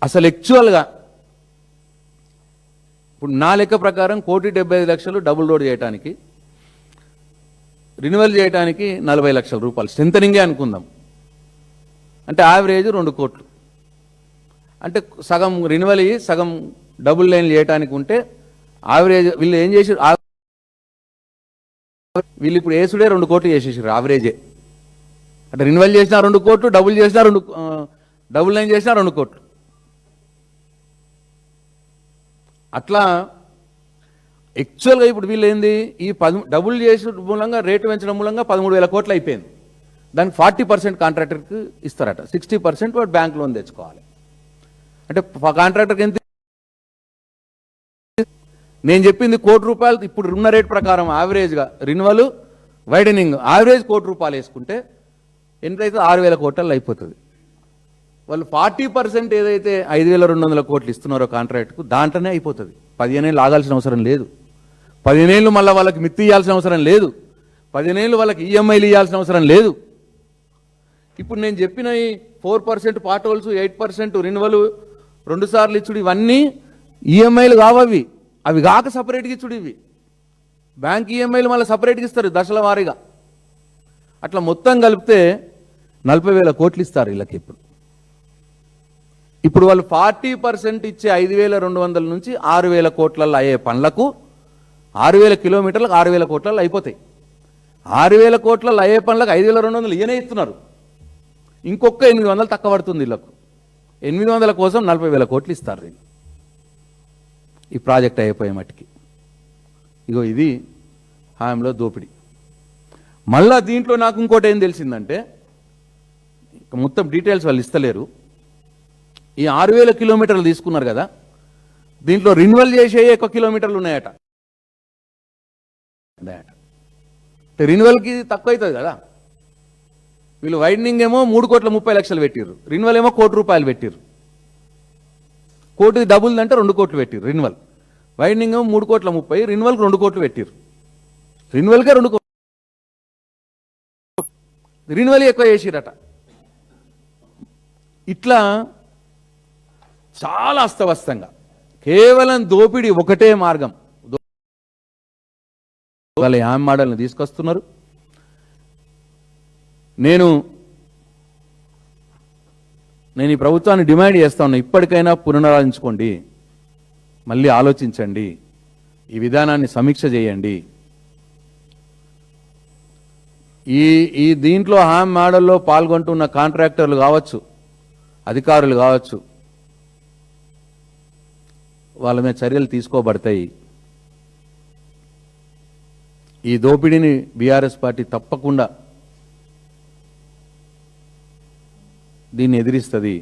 అసలు యాక్చువల్గా ఇప్పుడు నా లెక్క ప్రకారం 1,75,00,000 డబుల్ రోడ్ చేయడానికి, రెన్యువల్ చేయడానికి 40,00,000 రూపాయలు స్ట్రెంథనింగే అనుకుందాం. అంటే యావరేజ్ 2 కోట్లు. అంటే సగం రెన్యువల్ అయ్యి సగం డబుల్ లైన్ చేయడానికి ఉంటే యావరేజ్ వీళ్ళు ఏం చేసి వీళ్ళు ఇప్పుడు వేసుడే 2 కోట్లు చేసేసారు యావరేజే. అంటే రెన్యువల్ చేసినా 2 కోట్లు, డబుల్ చేసినా డబుల్ లైన్ చేసినా 2 కోట్లు. అట్లా యాక్చువల్గా ఇప్పుడు వీళ్ళు ఏంది, ఈ డబుల్ చేసిన మూలంగా రేటు పెంచడం మూలంగా 13,000 కోట్లు అయిపోయింది. దానికి 40% కాంట్రాక్టర్కి ఇస్తారట, 60% వాడు బ్యాంక్ లోన్ తెచ్చుకోవాలి. అంటే కాంట్రాక్టర్కి ఎంత? నేను చెప్పింది 1 కోటి రూపాయలు. ఇప్పుడు ఉన్న రేట్ ప్రకారం యావరేజ్గా రెన్యువల్ వైడనింగ్ యావరేజ్ 1 కోటి రూపాయలు వేసుకుంటే ఎంతైతే 6,000 కోట్లలో అయిపోతుంది. వాళ్ళు 40% ఏదైతే 5,200 కోట్లు ఇస్తున్నారో కాంట్రాక్ట్కు దాంట్లోనే అయిపోతుంది. 15 ఏళ్ళు ఆగాల్సిన అవసరం లేదు, 15 ఏళ్ళు మళ్ళీ వాళ్ళకి మిత్తి ఇవ్వాల్సిన అవసరం లేదు, 15 ఏళ్ళు వాళ్ళకి ఈఎంఐలు ఇవ్వాల్సిన అవసరం లేదు. ఇప్పుడు నేను చెప్పిన ఈ 4% పార్ట్ హోల్స్, 8% రెన్యువల్, 2 సార్లు ఇచ్చుడు, ఇవన్నీ ఈఎంఐలు కావవి. అవి కాక సపరేట్గా ఇచ్చుడు. ఇవి బ్యాంక్ ఈఎంఐలు మళ్ళీ సపరేట్గా ఇస్తారు దశల వారీగా. అట్లా మొత్తం కలిపితే 40,000 కోట్లు ఇస్తారు వీళ్ళకి. ఇప్పుడు వాళ్ళు 40% ఇచ్చే 5,200 నుంచి 6,000 కోట్లలో అయ్యే పనులకు 6,000 కిలోమీటర్లకు 6,000 కోట్లలో అయిపోతాయి. 6,000 కోట్లలో అయ్యే పనులకు 5,200 ఈయనే ఇస్తున్నారు. ఇంకొక 800 తక్కువ పడుతుంది వీళ్ళకు. 800 కోసం 40,000 కోట్లు ఇస్తారు ఈ ప్రాజెక్ట్ అయిపోయే మట్టికి. ఇగో ఇది హాయంలో దోపిడీ. మళ్ళా దీంట్లో నాకు ఇంకోటి ఏం తెలిసిందంటే, మొత్తం డీటెయిల్స్ వాళ్ళు ఇస్తలేరు. ఈ 6,000 కిలోమీటర్లు తీసుకున్నారు కదా, దీంట్లో రెన్యువల్ చేసే 1 కిలోమీటర్లు ఉన్నాయట. రెన్యువల్కి తక్కువ అవుతుంది కదా. వీళ్ళు వైడనింగ్ ఏమో 3,30,00,000 పెట్టిర్రు, రెన్యువల్ ఏమో 1 కోటి రూపాయలు పెట్టిర్రు. కోటి డబుల్ అంటే 2 కోట్లు పెట్టిర్రు రెన్యువల్. వైండింగ్ 3,30,00,000, రెన్యువల్కి 2 కోట్లు పెట్టారు. రెన్యువల్కే 2 కోట్లు, రెన్యువల్ ఎక్కువ చేసిరట. ఇట్లా చాలా అస్తవ్యస్తంగా కేవలం దోపిడీ ఒకటే మార్గం. వాళ్ళ యామ్ మోడల్ని తీసుకొస్తున్నారు. నేను ఈ ప్రభుత్వాన్ని డిమాండ్ చేస్తా ఉన్నా, ఇప్పటికైనా పునరాలోచించుకోండి, మళ్ళీ ఆలోచించండి, ఈ విధానాన్ని సమీక్ష చేయండి. ఈ దీంట్లో హామ్ మోడల్లో పాల్గొంటున్న కాంట్రాక్టర్లు కావచ్చు, అధికారులు కావచ్చు, వాళ్ళ మీద చర్యలు తీసుకోబడతాయి. ఈ దోపిడీని బీఆర్ఎస్ పార్టీ తప్పకుండా దీన్ని ఎదిరిస్తుంది.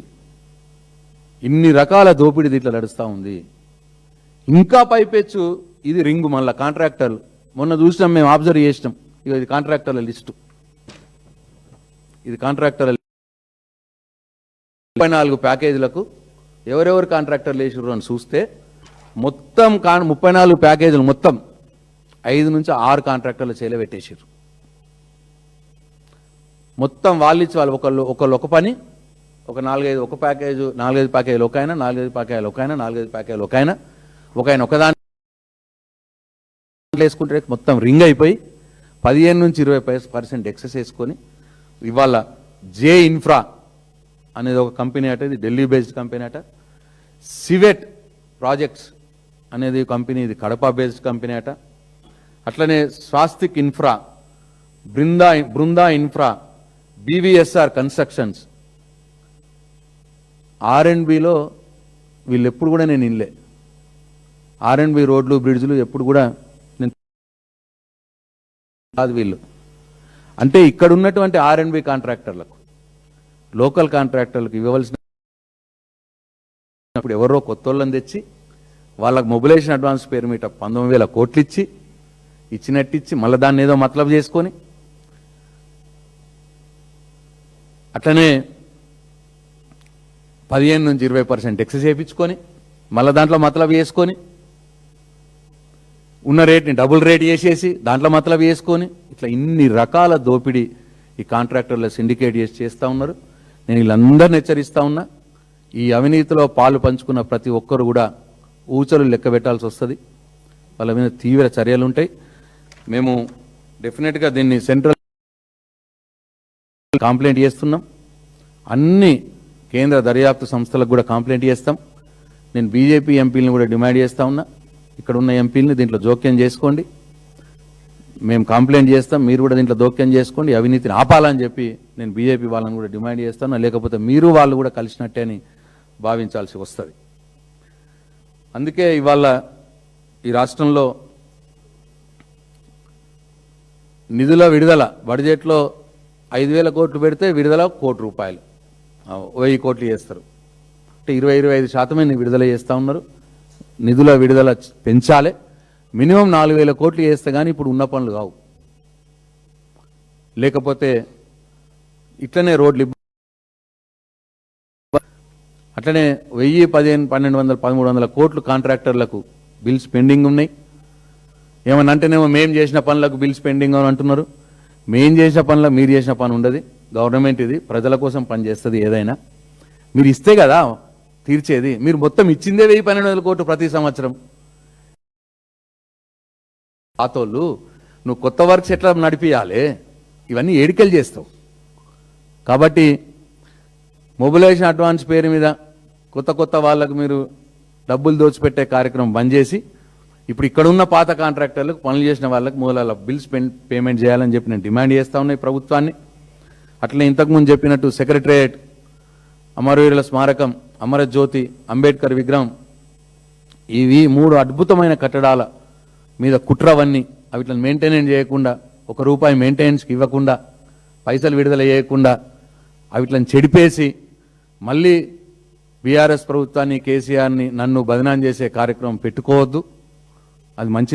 ఇన్ని రకాల దోపిడీ దీంట్లో నడుస్తూ ఉంది. ఇంకా పైపెచ్చు ఇది రింగు. మళ్ళీ కాంట్రాక్టర్లు మొన్న చూసినాం, మేము అబ్జర్వ్ చేసినాం. ఇది కాంట్రాక్టర్ల లిస్టు, ఇది కాంట్రాక్టర్ల 34 ప్యాకేజీలకు ఎవరెవరు కాంట్రాక్టర్లు వేసారు అని చూస్తే మొత్తం 34 ప్యాకేజీలు మొత్తం 5 నుంచి 6 కాంట్రాక్టర్ల చేలే పెట్టేసారు. మొత్తం వాళ్ళు ఇచ్చి వాళ్ళు ఒకళ్ళు ఒక పని, ఒక 4-5 ఒక ప్యాకేజ్, 4-5 ప్యాకేజీలు ఒక ఆయన, 4-5 ప్యాకేజీలు ఒక ఆయన, 4-5 ప్యాకేజీలు ఒక ఆయన, ఒకదాని వేసుకుంటే మొత్తం రింగ్ అయిపోయి 15 నుంచి 20% ఎక్సెస్ వేసుకొని ఇవాళ జే ఇన్ఫ్రా అనేది ఒక కంపెనీ అట, ఇది ఢిల్లీ బేస్డ్ కంపెనీ అట. సివెట్ ప్రాజెక్ట్స్ అనేది కంపెనీ, ఇది కడప బేస్డ్ కంపెనీ అట. అట్లనే Swastik infra, Brinda infra, BVSR constructions, R&Bలో వీళ్ళు ఎప్పుడు కూడా నేను ఇల్లే. R&B రోడ్లు బ్రిడ్జ్లు ఎప్పుడు కూడా నేను కాదు. వీళ్ళు అంటే ఇక్కడ ఉన్నటువంటి R&B కాంట్రాక్టర్లకు, లోకల్ కాంట్రాక్టర్లకు ఇవ్వవలసినప్పుడు ఎవరో కొత్త వాళ్ళని తెచ్చి వాళ్ళకు మొబిలైజేషన్ అడ్వాన్స్ పేరు మీద 19,000 కోట్లు ఇచ్చినట్టిచ్చి మళ్ళీ దాన్ని ఏదో మతలబు చేసుకొని, అట్లనే 15 నుంచి 20% ఎక్సెస్ చేయించుకొని మళ్ళీ దాంట్లో మతలబు చేసుకొని, ఉన్న రేట్ని డబుల్ రేట్ చేసేసి దాంట్లో మతలబు చేసుకొని, ఇట్లా ఇన్ని రకాల దోపిడీ ఈ కాంట్రాక్టర్లు సిండికేట్ చేస్తూ ఉన్నారు. నేను వీళ్ళందరినీ హెచ్చరిస్తూ ఉన్నా, ఈ అవినీతిలో పాలు పంచుకున్న ప్రతి ఒక్కరు కూడా ఊచలు లెక్క పెట్టాల్సి వస్తుంది. వాళ్ళ మీద తీవ్ర చర్యలు ఉంటాయి. మేము డెఫినెట్గా దీన్ని సెంట్రల్ కంప్లైంట్ చేస్తున్నాం. అన్ని కేంద్ర దర్యాప్తు సంస్థలకు కూడా కంప్లైంట్ చేస్తాం. నేను బీజేపీ ఎంపీలను కూడా డిమాండ్ చేస్తా ఉన్నా, ఇక్కడ ఉన్న ఎంపీలని దీంట్లో జోక్యం చేసుకోండి. మేము కంప్లైంట్ చేస్తాం, మీరు కూడా దీంట్లో జోక్యం చేసుకోండి, అవినీతిని ఆపాలని చెప్పి నేను బీజేపీ వాళ్ళని కూడా డిమాండ్ చేస్తాను. లేకపోతే మీరు వాళ్ళు కూడా కలిసినట్టే అని భావించాల్సి వస్తుంది. అందుకే ఇవాళ ఈ రాష్ట్రంలో నిధుల విడుదల బడ్జెట్లో 5,000 కోట్లు పెడితే విడుదల ₹1,00,00,000, 1,000 కోట్లు చేస్తారు. అంటే 20-25% విడుదల చేస్తూ ఉన్నారు. నిధుల విడుదల పెంచాలి. మినిమం 4,000 కోట్లు చేస్తే కానీ ఇప్పుడు ఉన్న పనులు కావు. లేకపోతే ఇట్లనే రోడ్లు, అట్లనే 1,000, 1,500, 1,200, 1,300 కోట్లు కాంట్రాక్టర్లకు బిల్స్ పెండింగ్ ఉన్నాయి. ఏమన్నా అంటేనేమో మేము చేసిన పనులకు బిల్స్ పెండింగ్ అని అంటున్నారు. మేము చేసిన పనులకు మీరు చేసిన పని ఉండదు. గవర్నమెంట్ ఇది ప్రజల కోసం పనిచేస్తుంది. ఏదైనా మీరు ఇస్తే కదా తీర్చేది. మీరు మొత్తం ఇచ్చిందే 1,000-1,200 కోట్లు ప్రతి సంవత్సరం. పాతోళ్ళు నువ్వు కొత్త వర్క్స్ ఎట్లా నడిపియాలి, ఇవన్నీ ఏడికలు చేస్తావు. కాబట్టి మొబిలైజేషన్ అడ్వాన్స్ పేరు మీద కొత్త వాళ్ళకు మీరు డబ్బులు దోచిపెట్టే కార్యక్రమం బంద్ చేసి ఇప్పుడు ఇక్కడ ఉన్న పాత కాంట్రాక్టర్లకు పనులు చేసిన వాళ్ళకి మూలాల బిల్స్ పేమెంట్ చేయాలని చెప్పి నేను డిమాండ్ చేస్తా ఉన్నాయి ప్రభుత్వాన్ని. అట్లనే ఇంతకుముందు చెప్పినట్టు సెక్రటరియట్, అమరవీరుల స్మారకం, అమరజ్యోతి, అంబేద్కర్ విగ్రహం, ఇవి 3 అద్భుతమైన కట్టడాల మీద కుట్రవన్నీ అవిట్లను మెయింటెనెన్స్ చేయకుండా, ₹1 మెయింటెనెన్స్కి ఇవ్వకుండా, పైసలు విడుదల చేయకుండా అవిట్లను చెడిపేసి మళ్ళీ బీఆర్ఎస్ ప్రభుత్వాన్ని, కేసీఆర్ని, నన్ను బదనాం చేసే కార్యక్రమం పెట్టుకోవద్దు. అది మంచి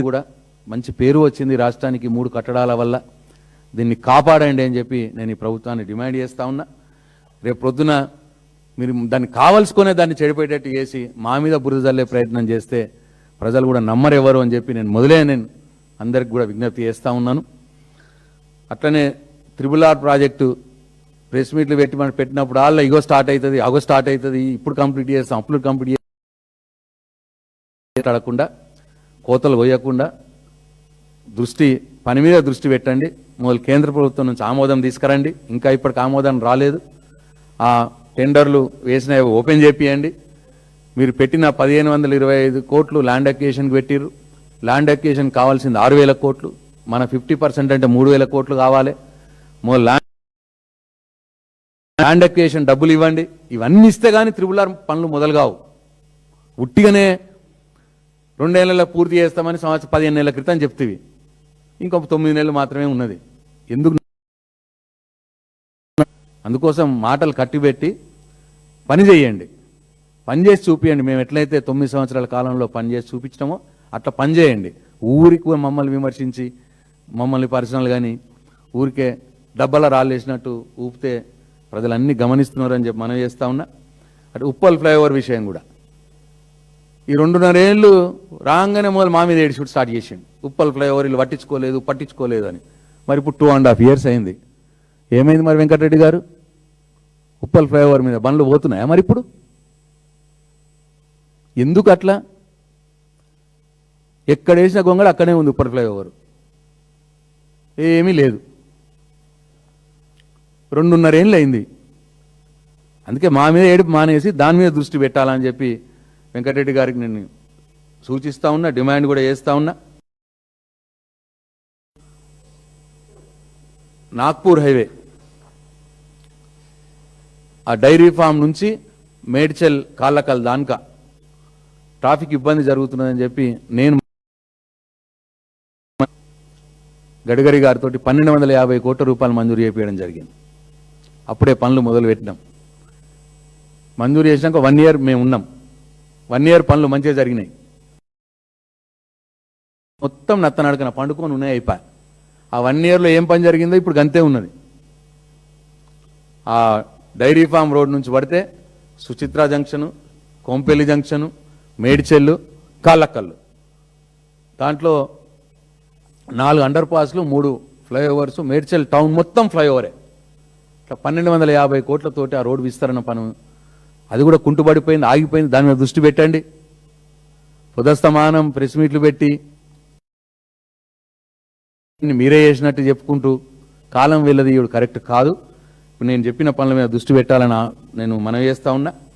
కూడా మంచి పేరు వచ్చింది రాష్ట్రానికి 3 కట్టడాల వల్ల. దీన్ని కాపాడండి అని చెప్పి నేను ఈ ప్రభుత్వాన్ని డిమాండ్ చేస్తా ఉన్నా. రేపు పొద్దున మీరు దాన్ని కావలసుకునే దాన్ని చెడిపోయేటట్టు చేసి మా మీద బురద జల్లే ప్రయత్నం చేస్తే ప్రజలు కూడా నమ్మరెవరు అని చెప్పి నేను అందరికి కూడా విజ్ఞప్తి చేస్తూ ఉన్నాను. అట్లనే RRR ప్రాజెక్టు ప్రెస్ మీట్లు పెట్టినప్పుడు ఇగో స్టార్ట్ అవుతుంది, అగో స్టార్ట్ అవుతుంది, ఇప్పుడు కంప్లీట్ చేస్తాం, అప్పుడు కంప్లీట్ అడగకుండా కోతలు కొయ్యకుండా పని మీద దృష్టి పెట్టండి. మొదలు కేంద్ర ప్రభుత్వం నుంచి ఆమోదం తీసుకురండి. ఇంకా ఇప్పటికి ఆమోదం రాలేదు. ఆ టెండర్లు వేసిన ఓపెన్ చేపియండి. మీరు పెట్టిన 1525 కోట్లు ల్యాండ్ అక్విజిషన్కి పెట్టిర్రు. ల్యాండ్ అక్విజిషన్ కావాల్సింది 6000 కోట్లు. మన 50% అంటే 3000 కోట్లు కావాలి. మొదలు ల్యాండ్ అక్విజిషన్ డబ్బులు ఇవ్వండి. ఇవన్నీ ఇస్తే కానీ RRR పనులు మొదలు కావు. ఉట్టిగానే 2 నెలల్లో పూర్తి చేస్తామని 15 నెలల క్రితం చెప్తివి. ఇంకొక 9 నెలలు మాత్రమే ఉన్నది. ఎందుకు? అందుకోసం మాటలు కట్టిపెట్టి పని చేయండి, పని చేసి చూపియండి. మేము ఎట్లయితే 9 సంవత్సరాల కాలంలో పని చేసి చూపించినామో అట్లా పని చేయండి. ఊరికి మమ్మల్ని విమర్శించి మమ్మల్ని పర్సనల్ కానీ ఊరికే డబ్బల రాళ్ళేసినట్టు ఊపితే ప్రజలు అన్నీ గమనిస్తున్నారని చెప్పి మనం చేస్తూ ఉన్నా. అటు ఉప్పల్ ఫ్లైఓవర్ విషయం కూడా ఈ 2.5 ఏళ్ళు రాగానే మొదలు మా మీద ఏడుచుడు స్టార్ట్ చేసిండు. ఉప్పల్ ఫ్లైఓవర్ వీళ్ళు పట్టించుకోలేదు అని. మరి ఇప్పుడు 2.5 years అయింది. ఏమైంది మరి వెంకటరెడ్డి గారు? ఉప్పల్ ఫ్లైఓవర్ మీద బండ్లు పోతున్నాయా మరి ఇప్పుడు? ఎందుకు అట్లా? ఎక్కడ వేసిన గొంగళ అక్కడే ఉంది ఉప్పల్ ఫ్లైఓవర్, ఏమీ లేదు. 2.5 ఏళ్ళు అయింది. అందుకే మా మీద ఏడుపు మానేసి దాని మీద దృష్టి పెట్టాలని చెప్పి వెంకటరెడ్డి గారికి నేను సూచిస్తా ఉన్నా, డిమాండ్ కూడా చేస్తా ఉన్నా. నాగ్పూర్ హైవే ఆ డైరీ ఫామ్ నుంచి మేడ్చల్ కాళ్ళకల్ దానిక ట్రాఫిక్ ఇబ్బంది జరుగుతున్నదని చెప్పి నేను గడ్కరీ గారితో 1250 కోట్ల రూపాయలు మంజూరు చేయించడం జరిగింది. అప్పుడే పనులు మొదలు పెట్టినాం. మంజూరు చేసినాక 1 year మేము ఉన్నాం. 1 year పనులు మంచిగా జరిగినాయి. మొత్తం నత్తనడకన పండుకొని ఉన్నాయి, అయిపోయి. ఆ 1 yearలో ఏం పని జరిగిందో ఇప్పుడు గంతే ఉన్నది. ఆ డైరీ ఫామ్ రోడ్ నుంచి పడితే సుచిత్ర జంక్షను, కొంపెల్లి జంక్షను, మేడ్చెల్లు, కాళ్ళకల్లు, దాంట్లో 4 అండర్ పాస్లు, 3 ఫ్లైఓవర్స్, మేడ్చెల్ టౌన్ మొత్తం ఫ్లైఓవరే. 1250 కోట్లతోటి ఆ రోడ్డు విస్తరణ పను అది కూడా కుంటుపడిపోయింది, ఆగిపోయింది. దాని మీద దృష్టి పెట్టండి. పుదస్తమానం ప్రెస్ మీట్లు పెట్టి మీరే చేసినట్టు చెప్పుకుంటూ కాలం వెళ్ళది కరెక్ట్ కాదు. ఇప్పుడు నేను చెప్పిన పనుల మీద దృష్టి పెట్టాలని నేను మనవి చేస్తా ఉన్నా.